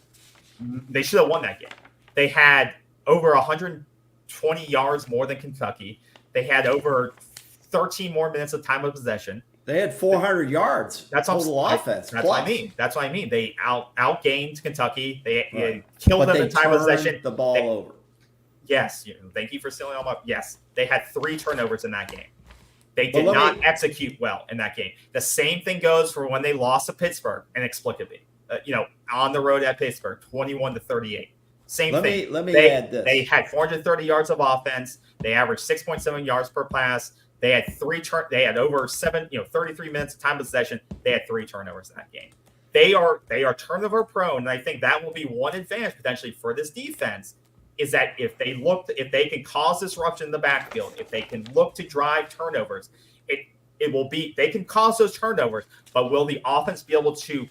They should have won that game. They had over 120 yards more than Kentucky. They had over 13 more minutes of time of possession. They had 400 yards. That's total offense. That's what I mean. That's what I mean. They outgained Kentucky. They killed them in time of possession. The ball over. Yes. Thank you for stealing all my. Yes, they had 3 turnovers in that game. They did not execute well in that game. The same thing goes for when they lost to Pittsburgh inexplicably. On the road at Pittsburgh, 21-38. Same thing. Let me add this. They had 430 yards of offense. They averaged 6.7 yards per pass. They had They had over 33 minutes of time possession. They had 3 turnovers in that game. They are turnover prone, and I think that will be one advantage potentially for this defense. Is that if they can cause disruption in the backfield, if they can look to drive turnovers, they can cause those turnovers. But will the offense be able to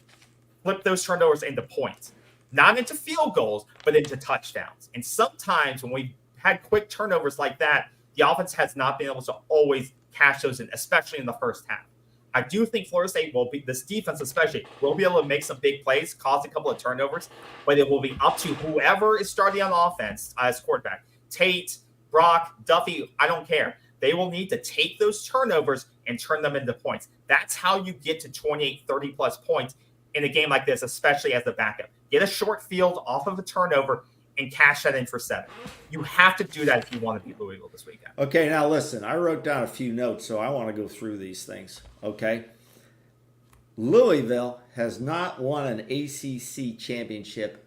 flip those turnovers into points, not into field goals, but into touchdowns? And sometimes when we had quick turnovers like that, the offense has not been able to always cash those in, especially in the first half. I do think Florida State this defense especially, will be able to make some big plays, cause a couple of turnovers, but it will be up to whoever is starting on offense as quarterback. Tate, Brock, Duffy, I don't care. They will need to take those turnovers and turn them into points. That's how you get to 28, 30-plus points in a game like this, especially as a backup. Get a short field off of a turnover and cash that in for 7. You have to do that if you want to beat Louisville this weekend. Okay, now listen, I wrote down a few notes, so I want to go through these things, okay? Louisville has not won an ACC championship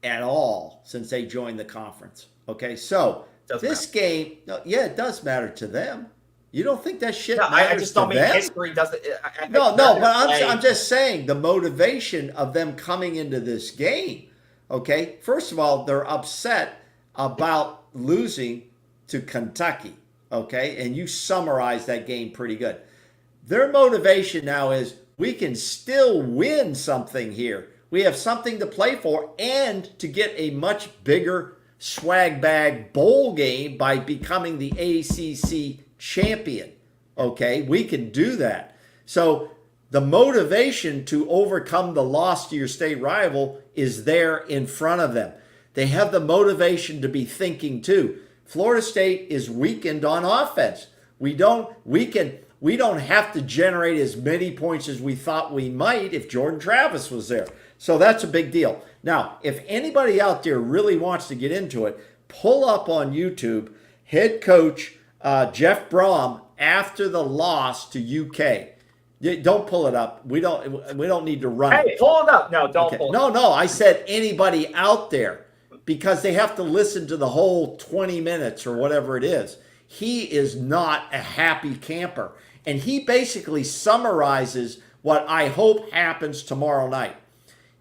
at all since they joined the conference, okay? So this game, yeah, it does matter to them. You don't think that shit matters I just don't to mean them? history doesn't. No, but I'm just saying the motivation of them coming into this game, okay? First of all, they're upset about losing to Kentucky, okay? And you summarized that game pretty good. Their motivation now is we can still win something here. We have something to play for and to get a much bigger swag bag bowl game by becoming the ACC champion, okay? We can do that. So the motivation to overcome the loss to your state rival is there in front of them. They have the motivation to be thinking too. Florida State is weakened on offense. We don't have to generate as many points as we thought we might if Jordan Travis was there. So that's a big deal. Now, if anybody out there really wants to get into it, pull up on YouTube head coach Jeff Brom after the loss to UK. Don't pull it up. We don't need to run it. Hey, pull it up. No, don't pull it up. No, I said anybody out there, because they have to listen to the whole 20 minutes or whatever it is. He is not a happy camper. And he basically summarizes what I hope happens tomorrow night.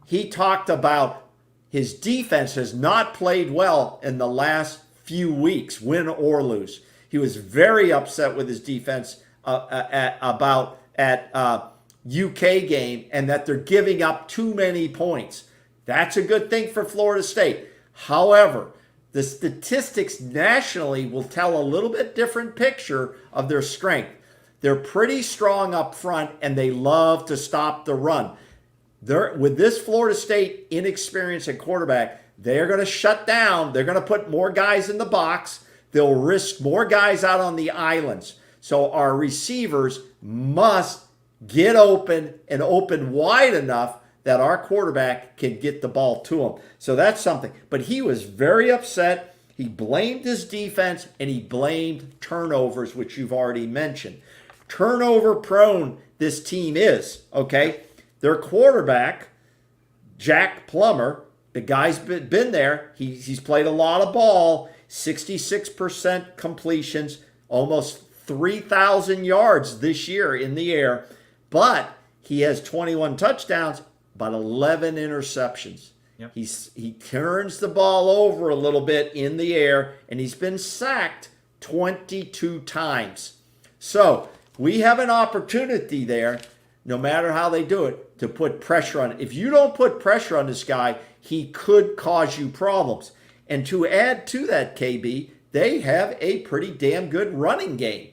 He talked about his defense has not played well in the last few weeks, win or lose. He was very upset with his defense about UK game and that they're giving up too many points. That's a good thing for Florida State. However, the statistics nationally will tell a little bit different picture of their strength. They're pretty strong up front, and they love to stop the run. With this Florida State inexperience at quarterback, they're going to shut down. They're going to put more guys in the box. They'll risk more guys out on the islands. So our receivers must get open and open wide enough that our quarterback can get the ball to him. So that's something. But he was very upset. He blamed his defense, and he blamed turnovers, which you've already mentioned. Turnover prone this team is, okay? Their quarterback, Jack Plummer, the guy's been there. He's played a lot of ball, 66% completions, almost 3,000 yards this year in the air. But he has 21 touchdowns, but 11 interceptions. Yep. He turns the ball over a little bit in the air, and he's been sacked 22 times. So we have an opportunity there, no matter how they do it, to put pressure on it. If you don't put pressure on this guy, he could cause you problems. And to add to that, KB, they have a pretty damn good running game.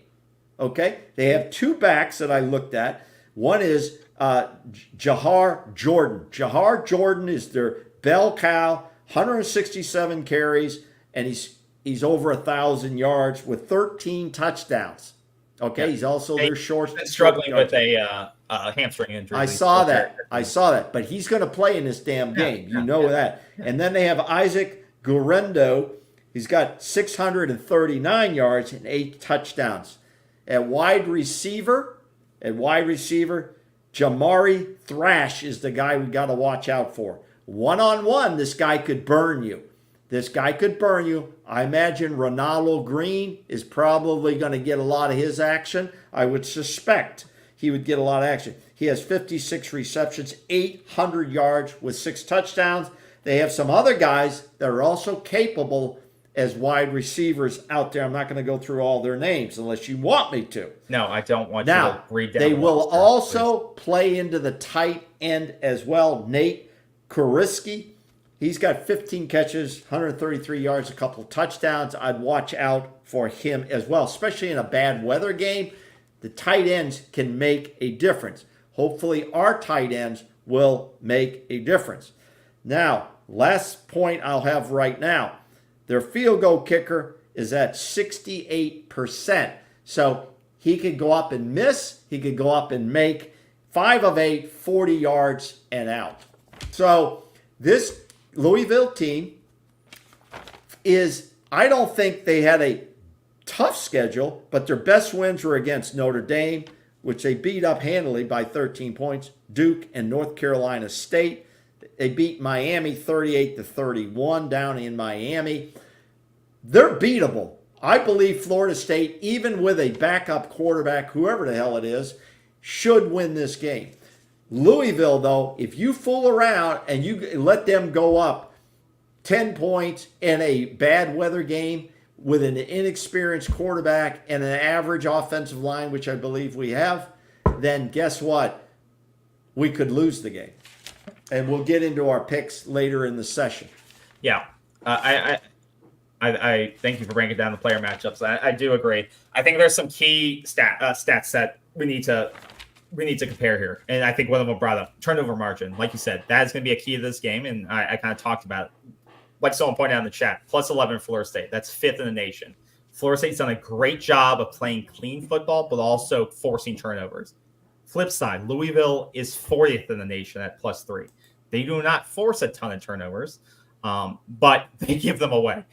Okay? They have two backs that I looked at. One is Jahar Jordan. Jahar Jordan is their bell cow, 167 carries, and he's over 1,000 yards with 13 touchdowns. Okay, he's also their short. Been struggling with a hamstring injury. I saw that. But he's going to play in this damn game. You know that. And then they have Isaac Gurendo. He's got 639 yards and 8 touchdowns. At wide receiver, Jamari Thrash is the guy we got to watch out for. One-on-one, this guy could burn you. I imagine Ronaldo Green is probably going to get a lot of his action. I would suspect he would get a lot of action. He has 56 receptions, 800 yards with 6 touchdowns. They have some other guys that are also capable as wide receivers out there. I'm not going to go through all their names unless you want me to. No, I don't want you to read down. They will also play into the tight end as well. Nate Kuriski. He's got 15 catches, 133 yards, a couple of touchdowns. I'd watch out for him as well, especially in a bad weather game. The tight ends can make a difference. Hopefully our tight ends will make a difference. Now, last point I'll have right now. Their field goal kicker is at 68%. So he could go up and miss. He could go up and make 5 of 8, 40 yards and out. So this Louisville team I don't think they had a tough schedule, but their best wins were against Notre Dame, which they beat up handily by 13 points, Duke and North Carolina State. They beat Miami 38-31 down in Miami. They're beatable. I believe Florida State, even with a backup quarterback, whoever the hell it is, should win this game. Louisville, though, if you fool around and you let them go up 10 points in a bad weather game with an inexperienced quarterback and an average offensive line, which I believe we have, then guess what? We could lose the game. And we'll get into our picks later in the session. Yeah. I thank you for breaking down the player matchups. I do agree. I think there's some key stats that we need to compare here. And I think one of them brought up turnover margin. Like you said, that is going to be a key to this game. And I kind of talked about it. Like someone pointed out in the chat, plus 11 Florida State. That's 5th in the nation. Florida State's done a great job of playing clean football, but also forcing turnovers. Flip side, Louisville is 40th in the nation at plus 3. They do not force a ton of turnovers, but they give them away.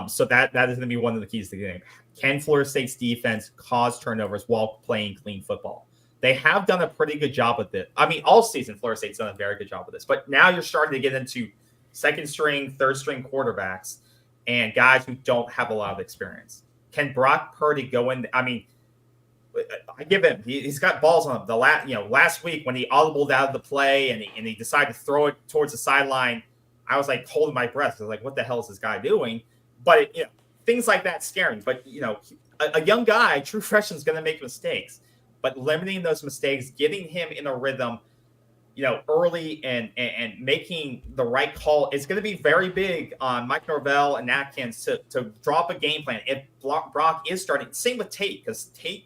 So that is going to be one of the keys to the game. Can Florida State's defense cause turnovers while playing clean football? They have done a pretty good job with it. I mean, all season, Florida State's done a very good job with this. But now you're starting to get into second string, third string quarterbacks and guys who don't have a lot of experience. Can Brock Purdy go in? I mean, I give him. He's got balls on him. Last week when he audibled out of the play and he decided to throw it towards the sideline, I was like holding my breath. I was like, "What the hell is this guy doing?" But things like that scaring. But a young guy, true freshman, is going to make mistakes. But limiting those mistakes, getting him in a rhythm, early and making the right call is going to be very big on Mike Norvell and Atkins to drop a game plan. If Brock is starting, same with Tate, because Tate,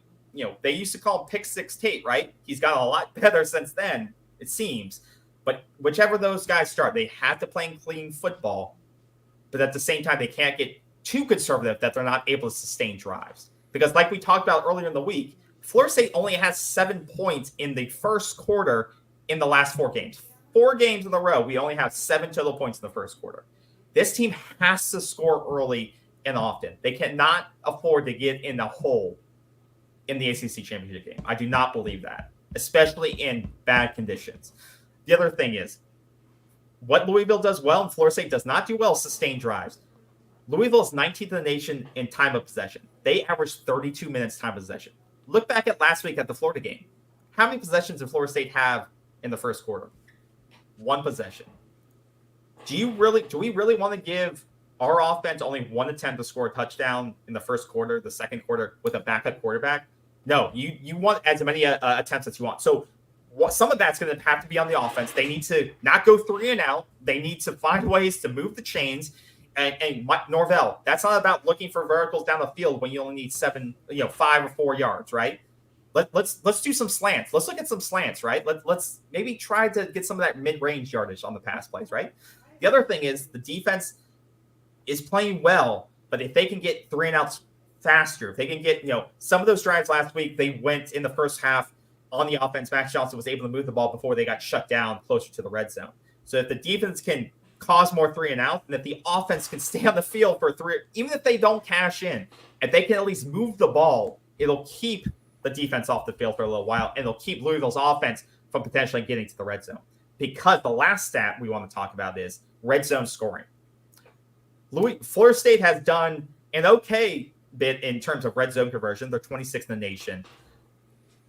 they used to call him Pick Six Tate, right? He's got a lot better since then, it seems. But whichever those guys start, they have to play clean football. But at the same time, they can't get too conservative that they're not able to sustain drives. Because like we talked about earlier in the week, Florida State only has 7 points in the first quarter in the last 4 games. 4 games in a row, we only have 7 total points in the first quarter. This team has to score early and often. They cannot afford to get in the hole in the ACC championship game. I do not believe that, especially in bad conditions. The other thing is, what Louisville does well and Florida State does not do well is sustain drives. Louisville is 19th in the nation in time of possession. They average 32 minutes time of possession. Look back at last week at the Florida game. How many possessions did Florida State have in the first quarter? 1 possession. Do we really want to give our offense only 1 attempt to score a touchdown in the first quarter, the second quarter with a backup quarterback? No, you want as many attempts as you want. So some of that's going to have to be on the offense. They need to not go 3 and out. They need to find ways to move the chains. And Norvell, that's not about looking for verticals down the field when you only need 5 or 4 yards, right? Let's do some slants. Let's look at some slants, right? Let's maybe try to get some of that mid-range yardage on the pass plays, right? The other thing is the defense is playing well, but if they can get 3 and outs faster, if they can get, some of those drives last week, they went in the first half on the offense. Max Johnson was able to move the ball before they got shut down closer to the red zone. So if the defense can cause more 3 and out, and if the offense can stay on the field for 3, even if they don't cash in, if they can at least move the ball, it'll keep the defense off the field for a little while, and it'll keep Louisville's offense from potentially getting to the red zone. Because the last stat we want to talk about is red zone scoring. Florida State has done an okay bit in terms of red zone conversion. They're 26th in the nation.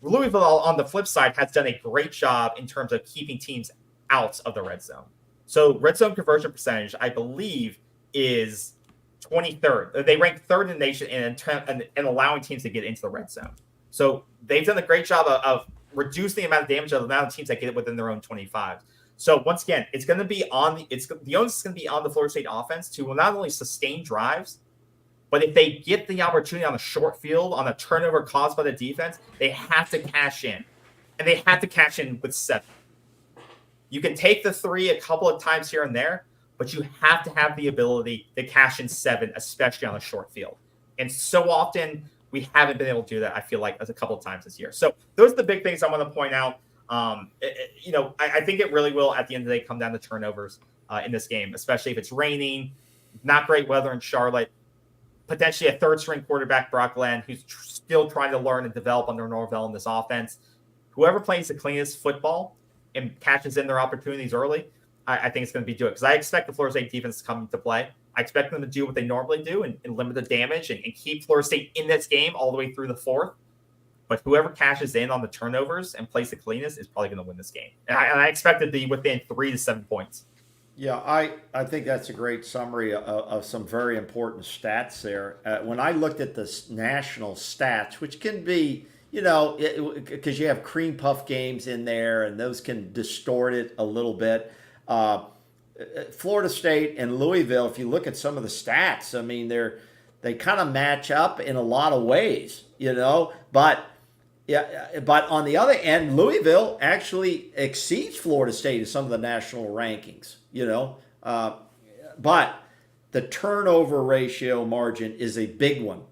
Louisville, on the flip side, has done a great job in terms of keeping teams out of the red zone. So red zone conversion percentage, I believe, is 23rd. They rank 3rd in the nation in allowing teams to get into the red zone. So they've done a great job of reducing the amount of damage of the amount of teams that get it within their own 25. So once again, it's going to be the onus is going to be on the Florida State offense to not only sustain drives, but if they get the opportunity on a short field, on a turnover caused by the defense, they have to cash in. And they have to cash in with 7. You can take the 3 a couple of times here and there, but you have to have the ability to cash in 7, especially on a short field. And so often we haven't been able to do that, I feel like, as a couple of times this year. So those are the big things I want to point out. I think it really will, at the end of the day, come down to turnovers in this game, especially if it's raining, not great weather in Charlotte, potentially a third-string quarterback, Brock Glenn, who's still trying to learn and develop under Norvell in this offense. Whoever plays the cleanest football and catches in their opportunities early, I think it's going to be doing it. Because I expect the Florida State defense to come into play. I expect them to do what they normally do and limit the damage and keep Florida State in this game all the way through the fourth. But whoever cashes in on the turnovers and plays the cleanest is probably going to win this game. And I expect it to be within 3 to 7 points. Yeah, I think that's a great summary of some very important stats there. When I looked at the national stats, which can be, because you have cream puff games in there and those can distort it a little bit. Florida State and Louisville, if you look at some of the stats, I mean, they kind of match up in a lot of ways, but on the other end, Louisville actually exceeds Florida State in some of the national rankings, but the turnover ratio margin is a big one.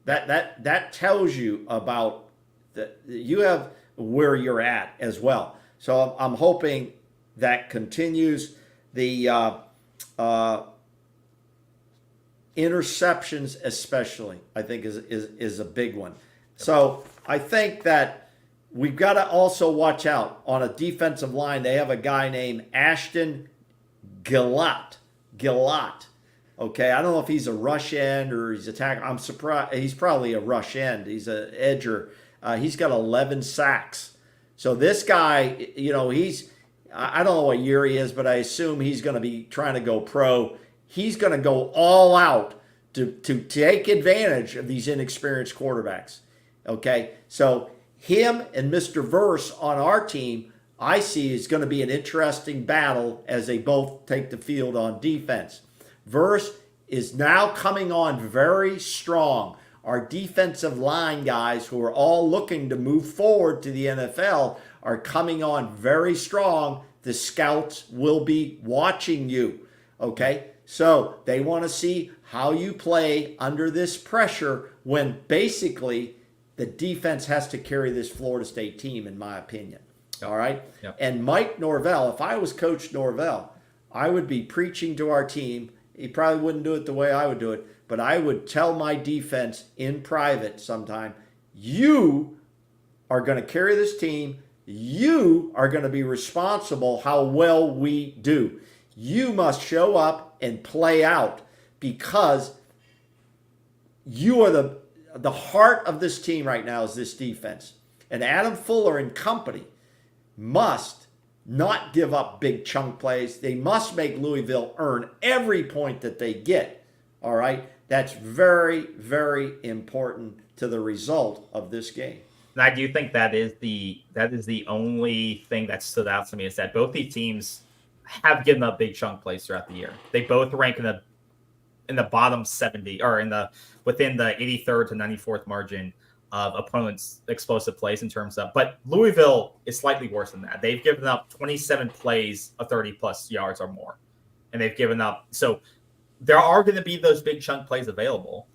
That tells you about you have where you're at as well. So I'm hoping that continues. The interceptions especially, I think, is a big one. So I think that we've got to also watch out on a defensive line. They have a guy named Ashton Gillott. Okay, I don't know if he's a rush end or he's a tackle. I'm surprised. He's probably a rush end. He's an edger. He's got 11 sacks. So this guy, I don't know what year he is, but I assume he's going to be trying to go pro. He's going to go all out to take advantage of these inexperienced quarterbacks. Okay, so him and Mr. Verse on our team, I see is going to be an interesting battle as they both take the field on defense. Verse is now coming on very strong. Our defensive line guys who are all looking to move forward to the NFL are coming on very strong. The scouts will be watching you, okay? So they want to see how you play under this pressure when basically the defense has to carry this Florida State team, in my opinion, all right? Yep. And Mike Norvell, if I was Coach Norvell, I would be preaching to our team. He probably wouldn't do it the way I would do it, but I would tell my defense in private sometime, you are going to carry this team. You are going to be responsible how well we do. You must show up and play out because you are the heart of this team right now is this defense. And Adam Fuller and company must not give up big chunk plays. They must make Louisville earn every point that they get. All right? That's very, very important to the result of this game. And I do think that is the only thing that stood out to me is that both these teams have given up big chunk plays throughout the year. They both rank in the bottom 70 or within the 83rd to 94th margin of opponents' explosive plays in terms of. But Louisville is slightly worse than that. They've given up 27 plays of 30 plus yards or more, and they've given up. So there are going to be those big chunk plays available.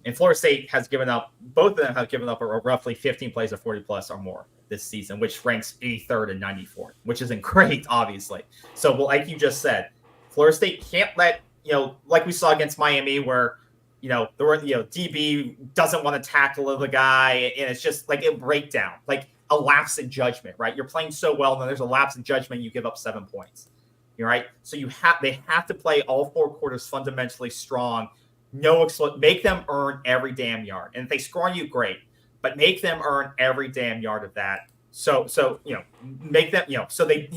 And Florida State has given up, both of them have given up roughly 15 plays of 40 plus or more this season, which ranks 83rd and 94th, which isn't great, obviously. So, like you just said, Florida State can't let, like we saw against Miami where, DB doesn't want to tackle the guy. And it's just like a breakdown, like a lapse in judgment, right? You're playing so well, and then there's a lapse in judgment. You give up 7 points, right? So they have to play all 4 quarters fundamentally strong. Make them earn every damn yard. And if they score on you, great. But make them earn every damn yard of that. So make them, so they,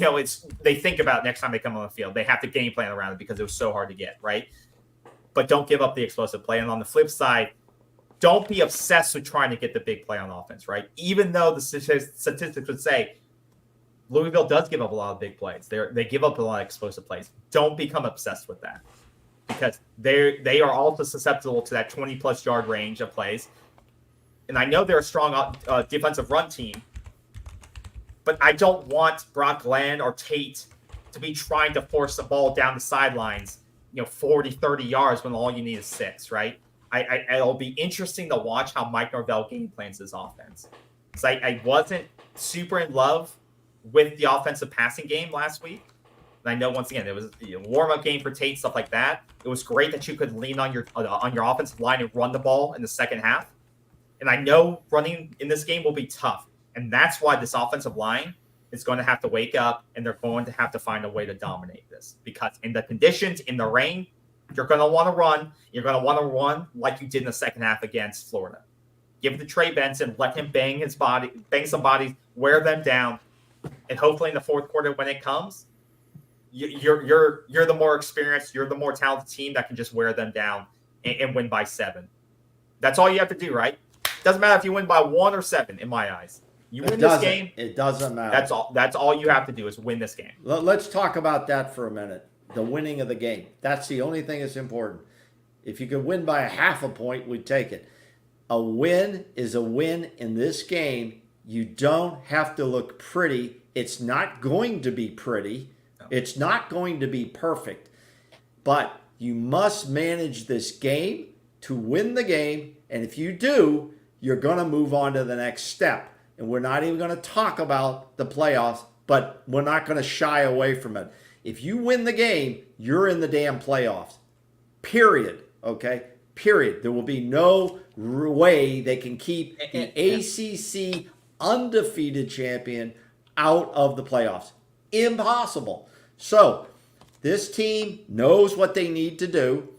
they think about next time they come on the field, they have to game plan around it because it was so hard to get, right? But don't give up the explosive play. And on the flip side, don't be obsessed with trying to get the big play on offense, right? Even though the statistics would say Louisville does give up a lot of big plays. They give up a lot of explosive plays. Don't become obsessed with that because they are also susceptible to that 20-plus yard range of plays. And I know they're a strong defensive run team, but I don't want Brock Glenn or Tate to be trying to force the ball down the sidelines, 40, 30 yards when all you need is 6, right? It'll be interesting to watch how Mike Norvell game plans his offense. Because I wasn't super in love with the offensive passing game last week. And I know, once again, it was a warm-up game for Tate, stuff like that. It was great that you could lean on your offensive line and run the ball in the second half. And I know running in this game will be tough. And that's why this offensive line is going to have to wake up, and they're going to have to find a way to dominate this. Because in the conditions, in the rain, you're going to want to run. You're going to want to run like you did in the second half against Florida. Give it to Trey Benson. Let him bang some bodies, wear them down. And hopefully in the fourth quarter when it comes, you're the more experienced, you're the more talented team that can just wear them down and win by 7. That's all you have to do, right? Doesn't matter if you win by 1 or 7 in my eyes. You win this game. It doesn't matter. That's all you have to do is win this game. Let's talk about that for a minute. The winning of the game. That's the only thing that's important. If you could win by a half a point, we'd take it. A win is a win in this game. You don't have to look pretty. It's not going to be pretty. No. It's not going to be perfect. But you must manage this game to win the game. And if you do, you're going to move on to the next step. And we're not even going to talk about the playoffs, but we're not going to shy away from it. If you win the game, you're in the damn playoffs. Period. Okay? Period. There will be no way they can keep the ACC undefeated champion out of the playoffs. Impossible. So, this team knows what they need to do.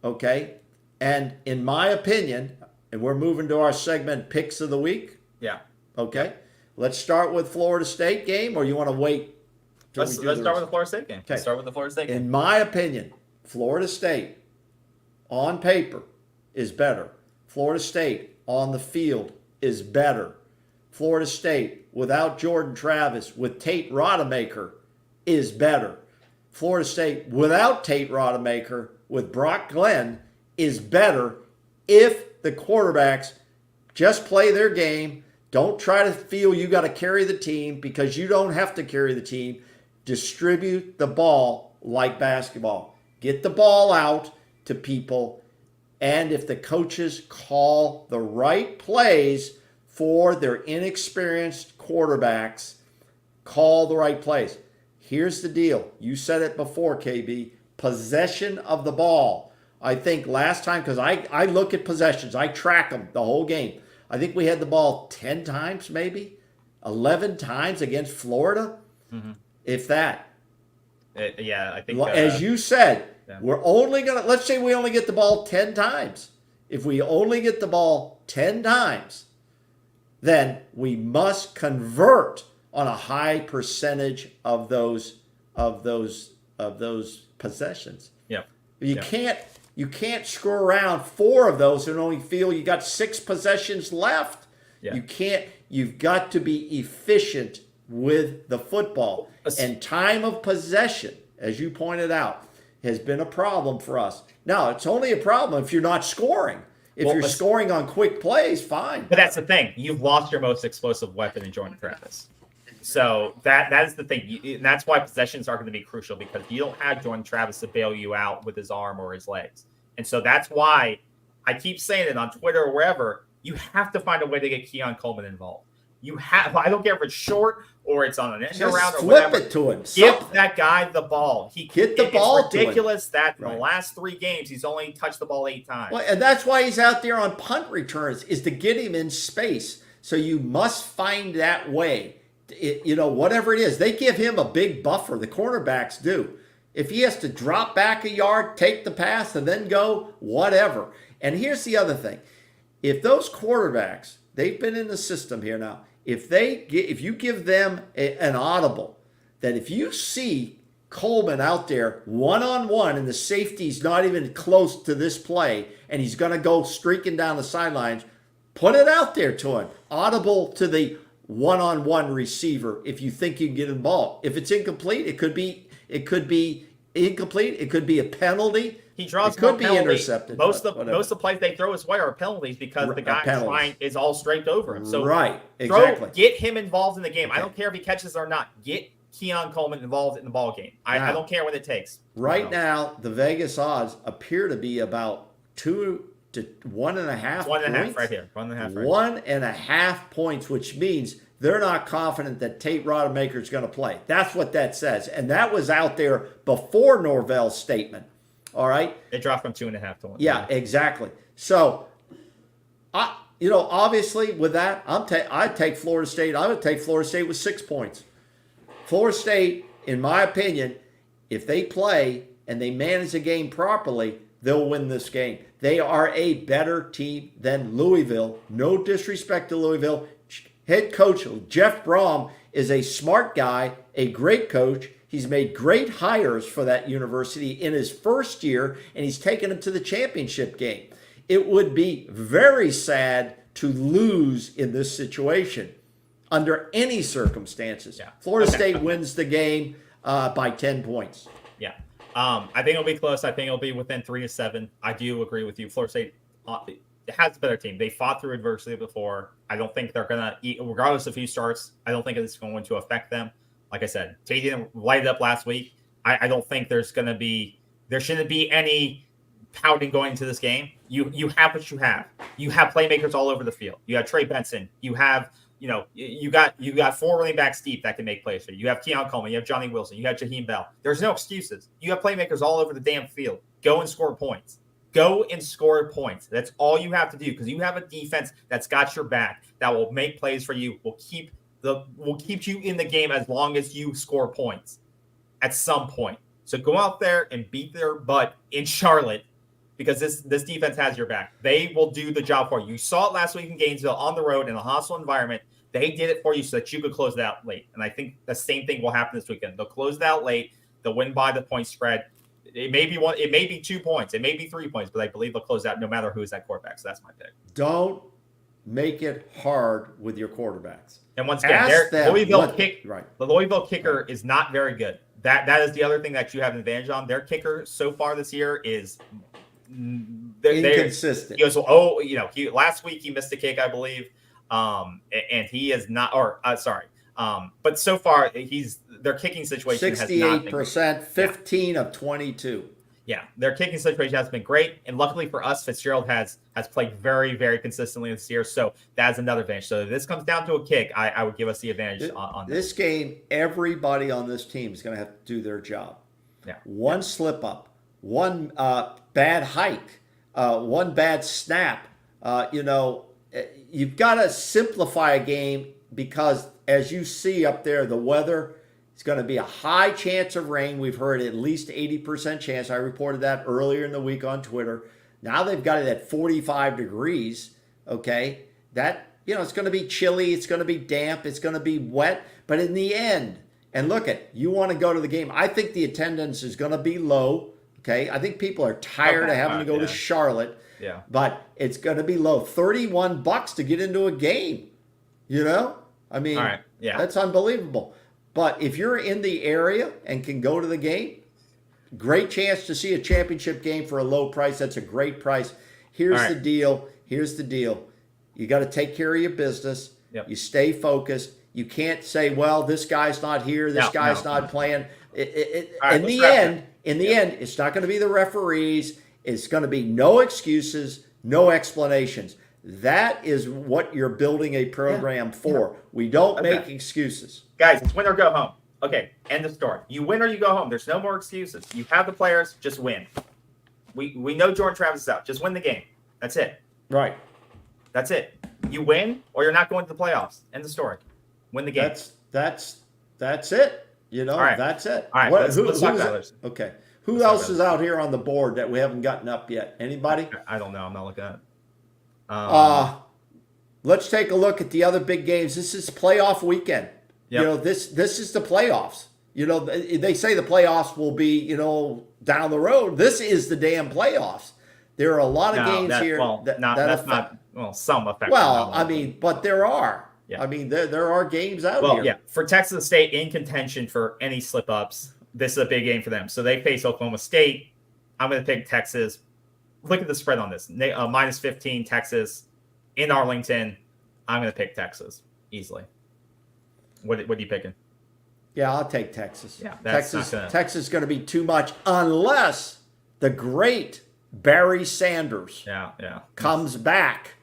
Okay? And in my opinion, and we're moving to our segment Picks of the Week. Yeah. Okay? Let's start with Florida State game, or you want to wait? Let's start with the Florida State game. Okay. Let's start with the Florida State game. In my opinion, Florida State on paper is better. Florida State on the field is better. Florida State without Jordan Travis, with Tate Rodemaker, is better. Florida State without Tate Rodemaker, with Brock Glenn, is better if the quarterbacks just play their game. Don't try to feel you got to carry the team, because you don't have to carry the team. Distribute the ball like basketball. Get the ball out to people. And if the coaches call the right plays for their inexperienced quarterbacks, call the right plays. Here's the deal. You said it before, KB. Possession of the ball. I think last time, because I look at possessions. I track them the whole game. I think we had the ball 10 times, maybe 11 times against Florida. Mm-hmm. If that. I think. As you said, we're only going to, let's say we only get the ball 10 times. If we only get the ball 10 times, then we must convert on a high percentage of those possessions. Yeah. You can't screw around 4 of those and only feel you got 6 possessions left. Yeah. You've got to be efficient with the football. And time of possession, as you pointed out, has been a problem for us. Now, it's only a problem if you're not scoring. If you're scoring on quick plays, fine. But that's the thing. You've lost your most explosive weapon in Jordan Travis. So that is the thing. And that's why possessions are going to be crucial, because you don't have Jordan Travis to bail you out with his arm or his legs. And so that's why I keep saying it on Twitter or wherever, you have to find a way to get Keon Coleman involved. I don't care if it's short or it's on an end around or whatever. Flip it to him. Give that guy the ball. Get the ball to him. It's ridiculous that in the last 3 games, he's only touched the ball 8 times. Well, and that's why he's out there on punt returns, is to get him in space. So you must find that way. Whatever it is, they give him a big buffer. The cornerbacks do. If he has to drop back a yard, take the pass, and then go, whatever. And here's the other thing. If those quarterbacks, they've been in the system here now, if you give them an audible, that if you see Coleman out there one-on-one and the safety's not even close to this play and he's going to go streaking down the sidelines, put it out there to him. Audible to the one-on-one receiver if you think you can get involved. If it's incomplete, it could be incomplete. It could be a penalty. He draws. It could be intercepted. Most of the plays they throw his way are penalties because the guy is all straight over him. So right, exactly. Get him involved in the game. Okay. I don't care if he catches or not. Get Keon Coleman involved in the ball game. I don't care what it takes. Right now, the Vegas odds appear to be about 2 to 1.5 1.5 points? right here. 1.5 right 1.5 points, which means they're not confident that Tate Rodemaker is going to play. That's what that says. And that was out there before Norvell's statement. All right? It dropped from 2.5 to 1. Yeah, exactly. So, obviously with that, I'd take Florida State. I would take Florida State with 6 points. Florida State, in my opinion, if they play and they manage the game properly, they'll win this game. They are a better team than Louisville. No disrespect to Louisville. Head coach Jeff Brom is a smart guy, a great coach. He's made great hires for that university in his first year, and he's taken them to the championship game. It would be very sad to lose in this situation under any circumstances. Yeah. Florida State wins the game by 10 points. Yeah. I think it'll be close. I think it'll be within 3 to 7. I do agree with you. Florida State has a better team. They fought through adversity before. I don't think they're going to eat, regardless of who starts, I don't think it's going to affect them. Like I said, Tate didn't light it up last week. I don't think there shouldn't be any pouting going into this game. You have what you have. You have playmakers all over the field. You have Trey Benson. You have, you got 4 running backs deep that can make plays for you. You have Keon Coleman. You have Johnny Wilson. You have Jaheim Bell. There's no excuses. You have playmakers all over the damn field. Go and score points. Go and score points. That's all you have to do, because you have a defense that's got your back, that will make plays for you, will keep you in the game as long as you score points at some point. So go out there and beat their butt in Charlotte, because this defense has your back. They will do the job for you. You saw it last week in Gainesville on the road in a hostile environment. They did it for you so that you could close it out late. And I think the same thing will happen this weekend. They'll close it out late. They'll win by the point spread. It may be 1. It may be 2 points. It may be 3 points, but I believe they'll close out no matter who's at quarterback. So that's my pick. Don't make it hard with your quarterbacks. And once again, the Louisville kicker is not very good. That is the other thing that you have an advantage on. Their kicker so far this year is inconsistent. Last week he missed a kick, I believe, and he is not. But so far their kicking situation 68%, 15 of 22. Yeah, their kicking situation has been great, and luckily for us, Fitzgerald has played very, very consistently this year, so that's another advantage. So if this comes down to a kick, I would give us the advantage on this game. Everybody on this team is going to have to do their job. Yeah, one slip up, one bad hike, one bad snap. You've got to simplify a game, because as you see up there, the weather. It's going to be a high chance of rain. We've heard at least 80% chance. I reported that earlier in the week on Twitter. Now they've got it at 45 degrees. Okay. That, it's going to be chilly. It's going to be damp. It's going to be wet. But in the end, and you want to go to the game. I think the attendance is going to be low. Okay. I think people are tired of having to go to Charlotte. Yeah. But it's going to be low. $31 to get into a game. I mean, all right. Yeah. That's unbelievable. But if you're in the area and can go to the game, great chance to see a championship game for a low price. That's a great price. Here's the deal. You got to take care of your business. Yep. You stay focused. You can't say, well, this guy's not here. This guy's not playing. In the end, it's not going to be the referees. It's going to be no excuses, no explanations. That is what you're building a program for. We don't make excuses. Guys, it's win or go home. Okay, end of story. You win or you go home. There's no more excuses. You have the players, just win. We know Jordan Travis is out. Just win the game. That's it. Right. That's it. You win or you're not going to the playoffs. End of story. Win the game. That's it. Right. That's it. All right, let's talk about this. Okay. Who else is out here on the board that we haven't gotten up yet? Anybody? I don't know. I'm not looking at it. Let's take a look at the other big games. This is playoff weekend. Yep. This is the playoffs. They say the playoffs will be, down the road. This is the damn playoffs. There are a lot of games here some affect. Well, but there are. Yeah. There are games out here. Well, yeah. For Texas State in contention for any slip-ups, this is a big game for them. So they face Oklahoma State. I'm going to pick Texas. Look at the spread on this. Minus 15, Texas in Arlington. I'm going to pick Texas easily. What are you picking? Yeah, I'll take Texas. Yeah, Texas is going to be too much unless the great Barry Sanders Yeah. comes back.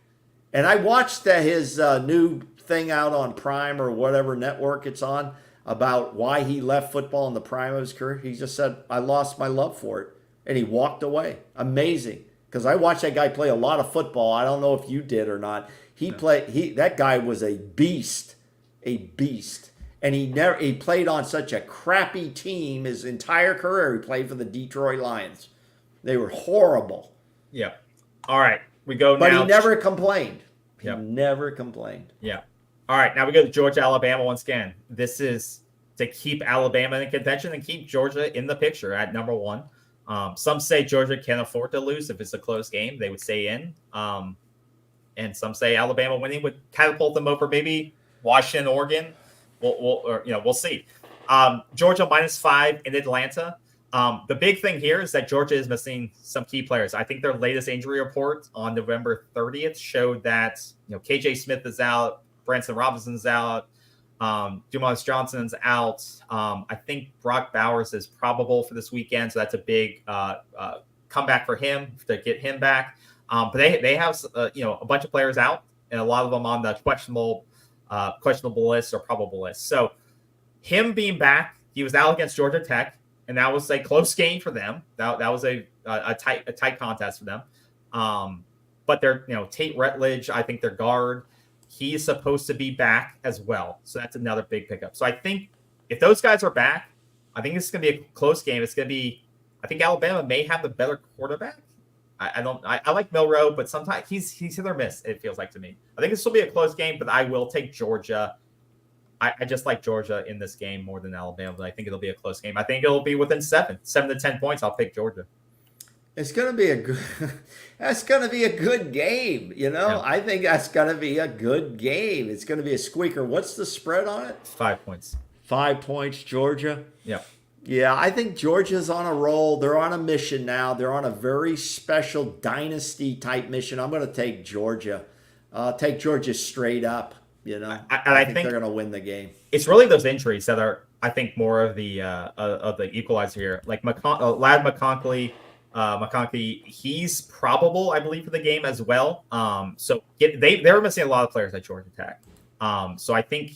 And I watched his new thing out on Prime or whatever network it's on about why he left football in the prime of his career. He just said, I lost my love for it. And he walked away. Amazing. Because I watched that guy play a lot of football. I don't know if you did or not. That guy was a beast. And he played on such a crappy team his entire career. He played for the Detroit Lions. They were horrible. Yeah. All right. We go But now. he never complained. Yep. He never complained. Yeah. All right. Now we go to Georgia, Alabama once again. This is to keep Alabama in contention and keep Georgia in the picture at number 1. Some say Georgia can't afford to lose if it's a close game. They would stay in. And some say Alabama winning would catapult them over maybe Washington, Oregon. We'll see. Georgia -5 in Atlanta. The big thing here is that Georgia is missing some key players. I think their latest injury report on November 30th showed that KJ Smith is out, Branson Robinson's out, Dumas Johnson's out. I think Brock Bowers is probable for this weekend, so that's a big comeback for him to get him back. But they have a bunch of players out, and a lot of them on the questionable list or probable list. So him being back, he was out against Georgia Tech. And that was a close game for them. That was a tight contest for them. But they're Tate Retledge, I think their guard, he's supposed to be back as well. So that's another big pickup. So I think if those guys are back, I think this is going to be a close game. It's going to be. I think Alabama may have the better quarterback. I like Milroe, but sometimes he's hit or miss. It feels like to me. I think this will be a close game, but I will take Georgia. I just like Georgia in this game more than Alabama, but I think it'll be a close game. I think it'll be within 7 to 10 points. I'll pick Georgia. It's going to be that's going to be a good game. Yeah. I think that's going to be a good game. It's going to be a squeaker. What's the spread on it? 5 points. 5 points, Georgia. Yeah. Yeah, I think Georgia's on a roll. They're on a mission now. They're on a very special dynasty type mission. I'm going to take Georgia. Take Georgia straight up. I think they're going to win the game. It's really those injuries that are, I think, more of the equalizer here. Like Lad McConkey, he's probable, I believe, for the game as well. So they were missing a lot of players at Georgia Tech. So I think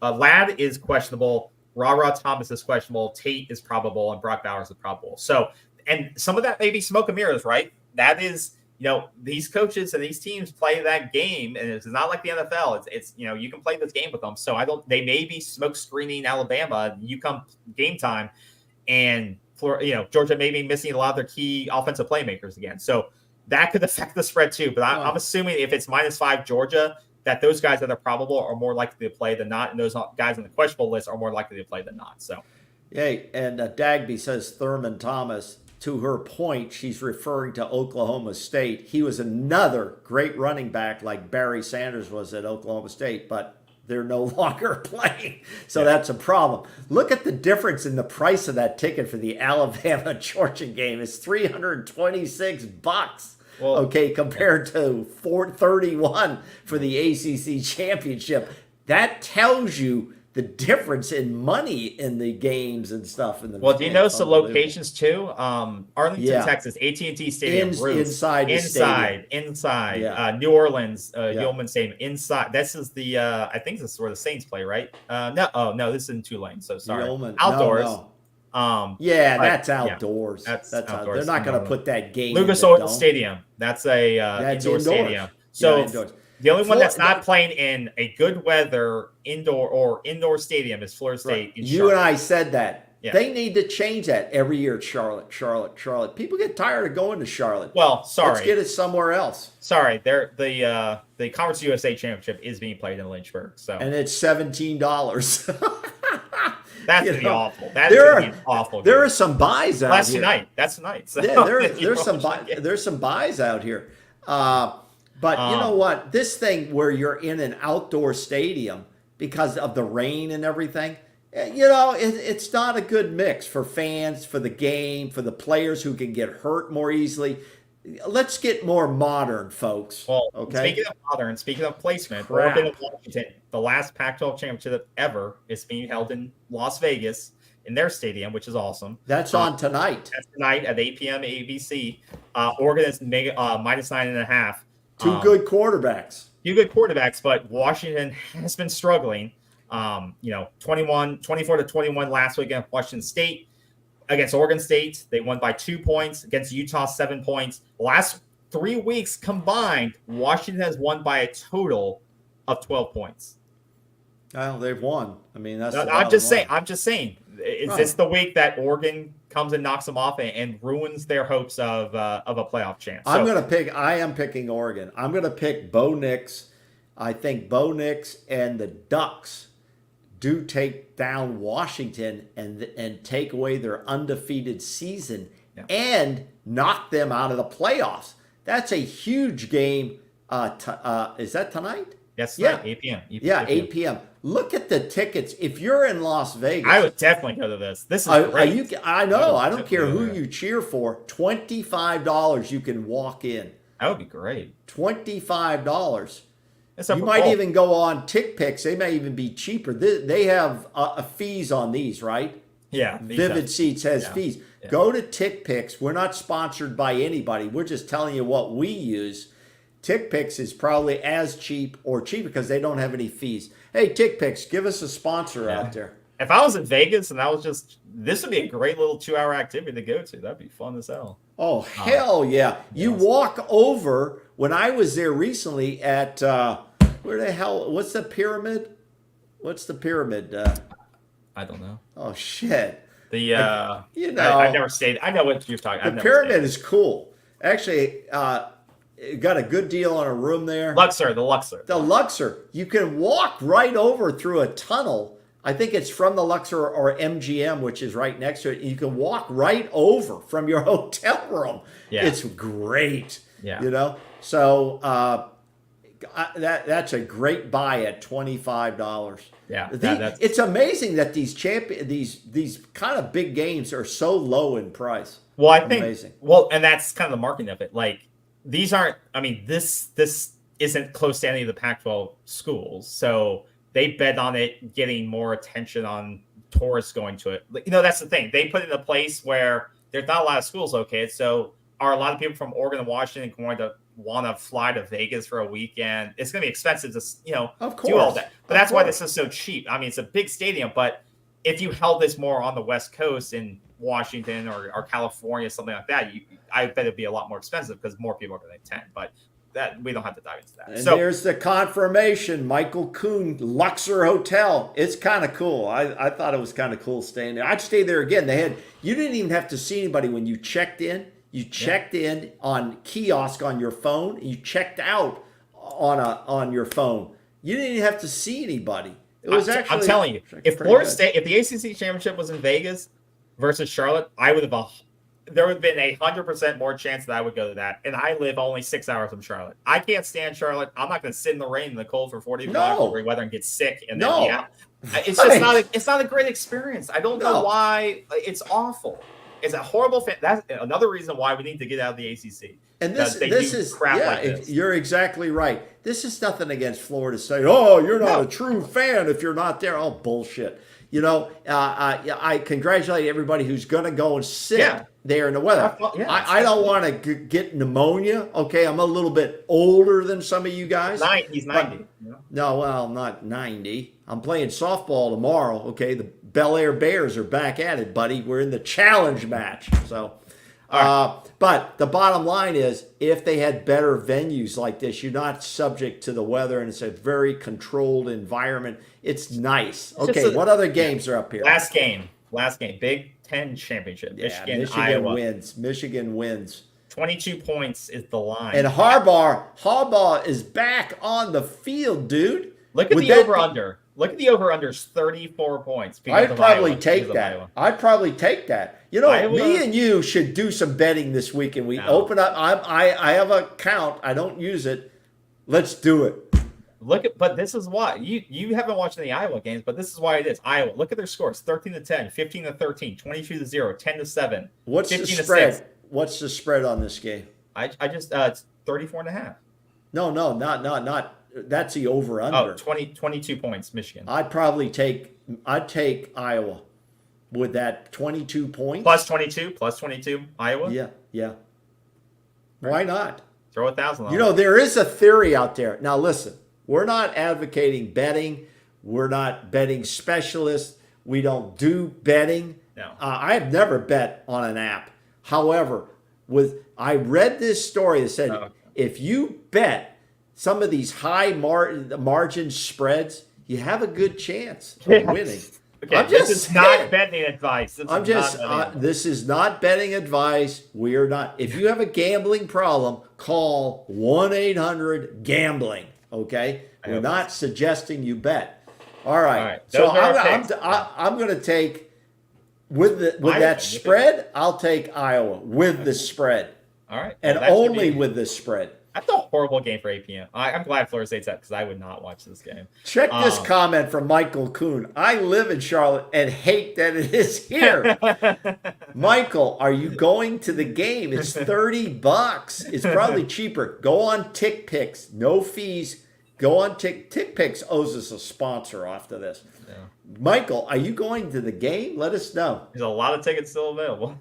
Lad is questionable. Ra Thomas is questionable. Tate is probable, and Brock Bowers is probable. So, and some of that may be smoke and mirrors, right? That is. These coaches and these teams play that game, and it's not like the NFL. It's you can play this game with them. So they may be smoke screening Alabama. You come game time, and Georgia may be missing a lot of their key offensive playmakers again. So that could affect the spread too. But I'm assuming if it's -5 Georgia, that those guys that are probable are more likely to play than not, and those guys on the questionable list are more likely to play than not. So, hey, and Dagby says Thurman Thomas. To her point, she's referring to Oklahoma State. He was another great running back like Barry Sanders was at Oklahoma State, but they're no longer playing. So that's a problem. Look at the difference in the price of that ticket for the Alabama-Georgia game. It's $326. Well, compared to $431 for the ACC championship. That tells you the difference in money in the games and stuff. Do you know some locations too? Arlington, Texas, AT&T Stadium, inside. Yeah. New Orleans, Yeoman Stadium, inside. This is the I think this is where the Saints play, right? No, this is in Tulane. So sorry, Yeoman. outdoors. No. That's outdoors. That's outdoors. They're not going to put that game. Lucas Oil Stadium. That's a indoor stadium. So. Indoors. The only one that's not playing in a good weather indoor stadium is Florida State. Right. You and I said that. Yeah. They need to change that every year at Charlotte. People get tired of going to Charlotte. Well, sorry. Let's get it somewhere else. Sorry, the Conference USA Championship is being played in Lynchburg. And it's $17. That's going to be awful. That's going to be awful. There are some buys out here. That's tonight. So there's some buys out here. But you know what? This thing where you're in an outdoor stadium because of the rain and everything, it's not a good mix for fans, for the game, for the players who can get hurt more easily. Let's get more modern, folks. Well, okay. Speaking of modern, speaking of placement, Oregon and Washington, the last Pac-12 championship ever is being held in Las Vegas. in their stadium, which is awesome. That's on tonight. That's tonight at 8 p.m. ABC. Oregon is minus 9.5. Two good quarterbacks. Few good quarterbacks, but Washington has been struggling. 24-21 last week against Washington State. Against Oregon State, they won by 2 points. Against Utah, 7 points. Last 3 weeks combined, Washington has won by a total of 12 points. Well, they've won. I mean, that's. I'm just saying. Is this the week that Oregon comes and knocks them off and ruins their hopes of a playoff chance? I am picking Oregon. I'm going to pick Bo Nix. I think Bo Nix and the Ducks do take down Washington and take away their undefeated season and knock them out of the playoffs. That's a huge game. Is that tonight? Yes, tonight, 8 p.m. 8 p.m. Look at the tickets. If you're in Las Vegas, I would definitely go to this. This is great. I know. I don't care who you cheer for. $25 you can walk in. That would be great. $25. You might even go on TickPicks. They may even be cheaper. They have fees on these, right? Yeah. Vivid Seats has fees. Yeah. Go to TickPicks. We're not sponsored by anybody. We're just telling you what we use. TickPicks is probably as cheap or cheaper because they don't have any fees. Hey, TickPicks, give us a sponsor out there. If I was in Vegas and this would be a great little 2-hour activity to go to. That'd be fun as hell. Oh, hell yeah. You walk over, when I was there recently at, where the hell, what's the pyramid? What's the pyramid? I don't know. Oh, shit. I've never stayed. I know what you're talking about. The pyramid is cool. Actually, got a good deal on a room there. The Luxor. You can walk right over through a tunnel. I think it's from the Luxor or MGM, which is right next to it. You can walk right over from your hotel room. Yeah. It's great. Yeah. So that's a great buy at $25. Yeah. It's amazing that these kind of big games are so low in price. Well, I think amazing. Well, and that's kind of the marketing of it. Like, these aren't, this isn't close to any of the Pac-12 schools. So they bet on it getting more attention on tourists going to it. That's the thing. They put it in a place where there's not a lot of schools located. So are a lot of people from Oregon and Washington going to want to fly to Vegas for a weekend? It's going to be expensive to, of course. do all that. But that's why this is so cheap. I mean, it's a big stadium, but if you held this more on the West Coast in Washington or California, something like that, I bet it'd be a lot more expensive because more people are going to attend. But that we don't have to dive into that. And there's the confirmation. Michael Kuhn, Luxor Hotel. It's kind of cool. I thought it was kind of cool staying there. I'd stay there again. You didn't even have to see anybody when you checked in. You checked in on kiosk on your phone. You checked out on your phone. You didn't even have to see anybody. It was I'm telling you, if Florida State, if the ACC championship was in Vegas versus Charlotte, there would have been 100% more chance that I would go to that. And I live only 6 hours from Charlotte. I can't stand Charlotte. I'm not going to sit in the rain and the cold for 45-degree weather and get sick. And then it's just not a great experience. I don't know why. It's awful. It's a horrible fan. That's another reason why we need to get out of the ACC. And this is crap like this. You're exactly right. This is nothing against Florida State. Oh, you're not a true fan if you're not there. Oh, bullshit. I congratulate everybody who's going to go and sit there in the weather. I don't want to get pneumonia. Okay, I'm a little bit older than some of you guys. He's 90. No, well, I'm not 90. I'm playing softball tomorrow. Okay, the Bel Air Bears are back at it, buddy. We're in the challenge match. So, but the bottom line is, if they had better venues like this, you're not subject to the weather, and it's a very controlled environment. It's nice. Okay, what other games are up here? Last game. Big Ten championship. Michigan Iowa. Michigan wins. 22 points is the line. And Harbaugh is back on the field, dude. Look at the over-under. Look at the over-unders, 34 points. I'd probably take that. Me and you should do some betting this week, and we open up. I have an account. I don't use it. Let's do it. But this is why you haven't watched any Iowa games, but this is why it is. Iowa, look at their scores: 13-10, 15-13, 22-0, 10-7. What's the spread? What's the spread on this game? I just it's 34.5. No, not. That's the over under. 22 points, Michigan. I'd take Iowa. with that 22 points. Plus 22, Iowa. Yeah. Why not? Throw 1,000 on You know, there is a theory out there. Now, listen, we're not advocating betting. We're not betting specialists. We don't do betting. No. I have never bet on an app. However, I read this story that said if you bet some of these high margin spreads, you have a good chance of winning. Okay, this is not betting advice. This is not betting advice. We are not. If you have a gambling problem, call 1-800-GAMBLING. Okay, we're not suggesting you bet. All right. So I'm going to take with that spread. I'll take Iowa with the spread. All right, and only with the spread. That's a horrible game for APM. I'm glad Florida State's up because I would not watch this game. Check this comment from Michael Kuhn. I live in Charlotte and hate that it is here. Michael, are you going to the game? It's $30. It's probably cheaper. Go on TickPicks. No fees. Go on TickPicks owes us a sponsor after this. Yeah. Michael, are you going to the game? Let us know. There's a lot of tickets still available.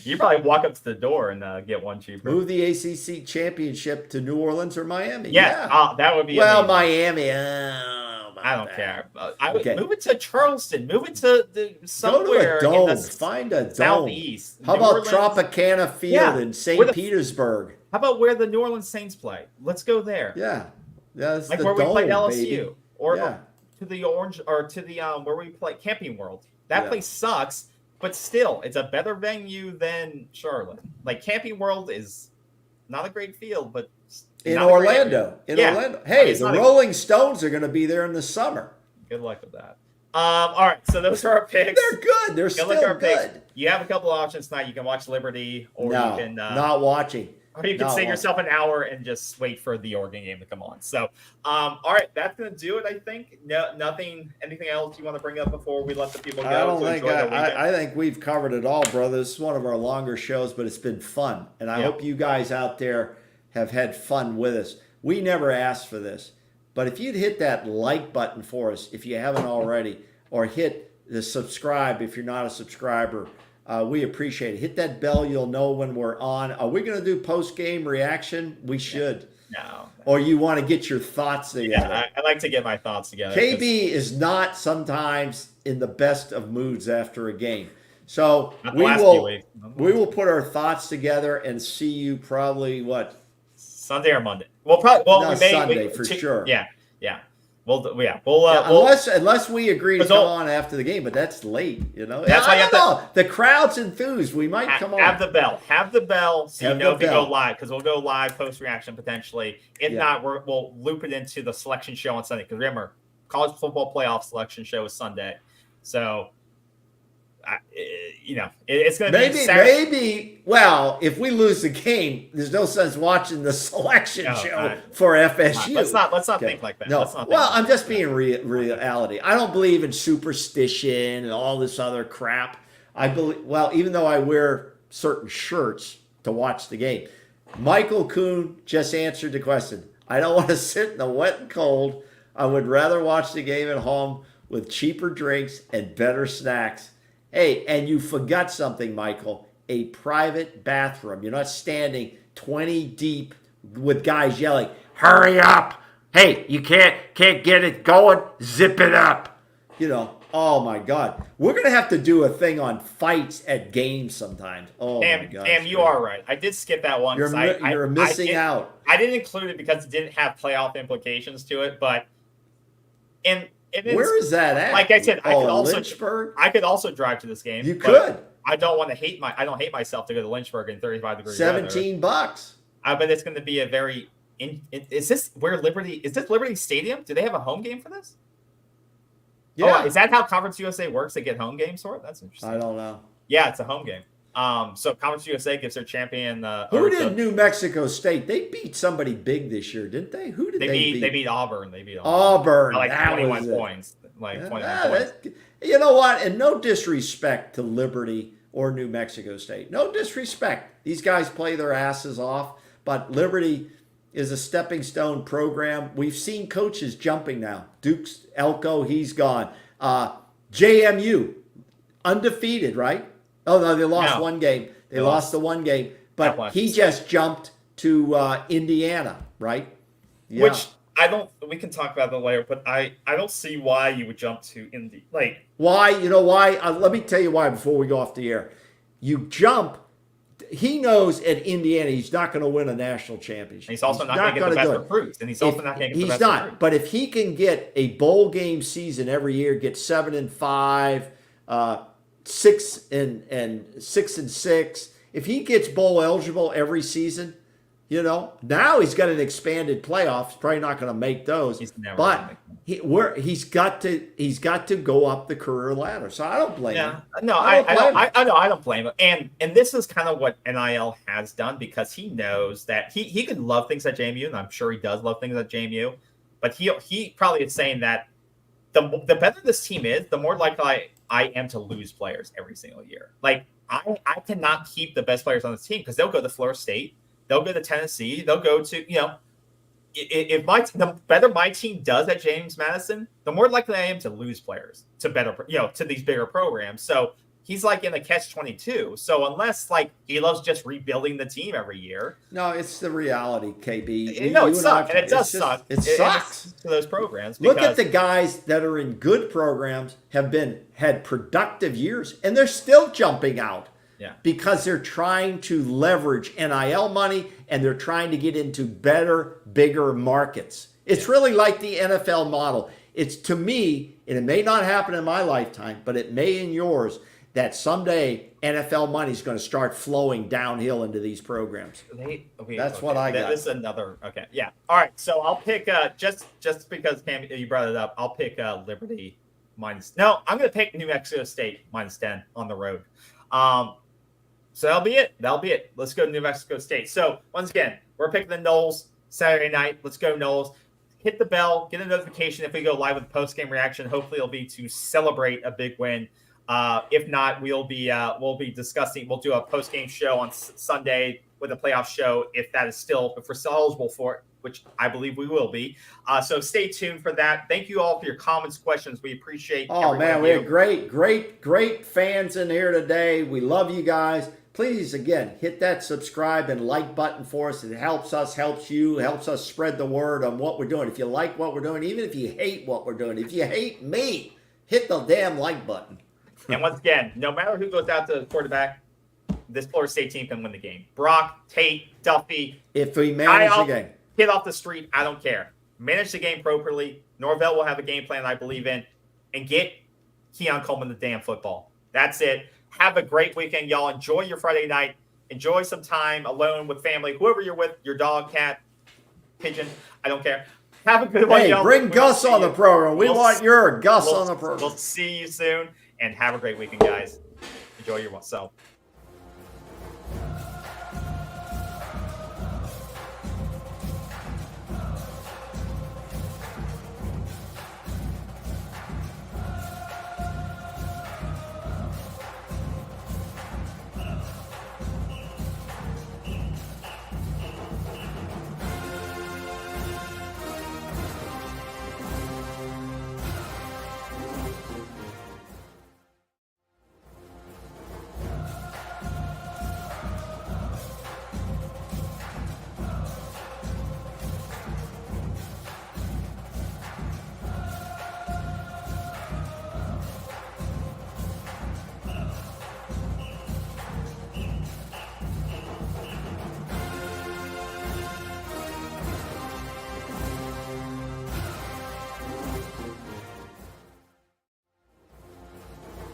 You probably walk up to the door and get one cheaper. Move the ACC championship to New Orleans or Miami. Yeah. That would be amazing. Miami. I don't care. I would move it to Charleston. Move it to somewhere. Go to a dome. Find a dome. Southeast. How about Tropicana Field in St. Petersburg? How about where the New Orleans Saints play? Let's go there. Yeah. That's like the where dome, we played LSU. baby. Or to the Orange, or to the where we play Camping World. That place sucks. But still, it's a better venue than Charlotte. Like, Camping World is not a great field, but in Orlando. Orlando. Hey, the Rolling Stones are going to be there in the summer. Good luck with that. All right, so those are our picks. They're good. They're still good. Picks. You have a couple of options tonight. You can watch Liberty, or you can not watching. Or you can save yourself an hour and just wait for the Oregon game to come on. So, all right, that's going to do it, I think. Anything else you want to bring up before we let the people go? I think we've covered it all, brother. This is one of our longer shows, but it's been fun. And I hope you guys out there have had fun with us. We never asked for this. But if you'd hit that like button for us, if you haven't already, or hit the subscribe if you're not a subscriber, we appreciate it. Hit that bell. You'll know when we're on. Are we going to do post-game reaction? We should. No. Or you want to get your thoughts together? Yeah, I like to get my thoughts together. KB is not sometimes in the best of moods after a game. So we will put our thoughts together and see you probably, Sunday or Monday. Sunday for sure. Yeah. Unless we agree to come on after the game, but that's late, That's why you have to. The crowd's enthused. We might come on. Have the bell, so you know if we go live, because we'll go live post reaction potentially. If not, we'll loop it into the selection show on Sunday. Because remember, college football playoff selection show is Sunday, so it's going to be Saturday. Maybe. Well, if we lose the game, there's no sense watching the selection show for FSU. Let's not think like that. No. I'm just being reality. I don't believe in superstition and all this other crap. I believe. Well, even though I wear certain shirts to watch the game, Michael Kuhn just answered the question. I don't want to sit in the wet and cold. I would rather watch the game at home with cheaper drinks and better snacks. Hey, and you forgot something, Michael. A private bathroom. You're not standing 20 deep with guys yelling, "Hurry up! Hey, you can't get it going. Zip it up." Oh my God. We're gonna have to do a thing on fights at games sometimes. Oh my God. Damn, you are right. I did skip that one. You're missing out. I didn't include it because it didn't have playoff implications to it, but where is that at? Like I said, Lynchburg? I could also drive to this game. You could. I don't want to I don't hate myself to go to Lynchburg in 35 degrees weather. $17. But it's going to be a very. Is this Liberty Stadium? Do they have a home game for this? Yeah. Oh, is that how Conference USA works? They get home games for it? That's interesting. I don't know. Yeah, it's a home game. So Conference USA gives their champion. Who did New Mexico State? They beat somebody big this year, didn't they? Who did they beat? They beat Auburn. Auburn. Like 21 points. Points. You know what? And no disrespect to Liberty or New Mexico State. No disrespect. These guys play their asses off. But Liberty is a stepping stone program. We've seen coaches jumping now. Duke's Elko, he's gone. JMU. undefeated, right? Oh no, they lost No. one game. They They lost lost. the one game, but That he was- just jumped to Indiana, right? Yeah. Which I don't. We can talk about that later, but I don't see why you would jump to Indy. Like, Why? You know why? Let me tell you why before we go off the air. You jump. He knows at Indiana he's not going to win a national championship. he's also not going to get the gonna best do it. recruits, and he's also not going to get the He's best not. recruits. But if he can get a bowl game season every year, get 7-5, 6-6, if he gets bowl eligible every season, you know, now he's got an expanded playoff. He's probably not going to make those. He's never but gonna make them. he's got to go up the career ladder. So I don't blame him. Yeah, no, I I don't blame him. And this is kind of what NIL has done, because he knows that he can love things at JMU, and I'm sure he does love things at JMU. But he probably is saying that the better this team is, the more likely I am to lose players every single year. Like, I cannot keep the best players on this team because they'll go to Florida State, they'll go to Tennessee, they'll go to, you know, the better my team does at James Madison, the more likely I am to lose players to better, you know, to these bigger programs. So he's like in a catch-22. So unless like he loves just rebuilding the team every year, No, it's the reality, KB. it You sucks, and it does it's just- suck. It sucks. To those programs. Look at because- the guys that are in good programs had productive years, and they're still jumping out. Yeah. Because they're trying to leverage NIL money and they're trying to get into better, bigger markets. It's really like the NFL model. It's, to me, and it may not happen in my lifetime, but it may in yours, that someday NFL money is going to start flowing downhill into these programs. That's what I got. This is another. Okay, yeah. All right. So I'll pick just because Cam, you brought it up. I'll pick Liberty minus. No, I'm going to pick New Mexico State minus 10 on the road. So that'll be it. Let's go to New Mexico State. So once again, we're picking the Noles Saturday night. Let's go Noles. Hit the bell. Get a notification if we go live with post-game reaction. Hopefully, it'll be to celebrate a big win. If not, we'll be discussing. We'll do a post-game show on Sunday with a playoff show if we're still eligible for it, which I believe we will be. So stay tuned for that. Thank you all for your comments, questions. We appreciate. Oh man, we had great fans in here today. We love you guys. Please, again, hit that subscribe and like button for us. It helps us, helps you, helps us spread the word on what we're doing. If you like what we're doing, even if you hate what we're doing, if you hate me, hit the damn like button. And once again, no matter who goes out to the quarterback, this Florida State team can win the game. Brock, Tate, Duffy. If we manage the game. Hit off the street, I don't care. Manage the game appropriately. Norvell will have a game plan I believe in. And get Keon Coleman the damn football. That's it. Have a great weekend, y'all. Enjoy your Friday night. Enjoy some time alone with family. Whoever you're with, your dog, cat, pigeon, I don't care. Have a good one, Hey, y'all. bring Gus on the program. We want your Gus on the program. We'll see you soon. And have a great weekend, guys. Enjoy yourself.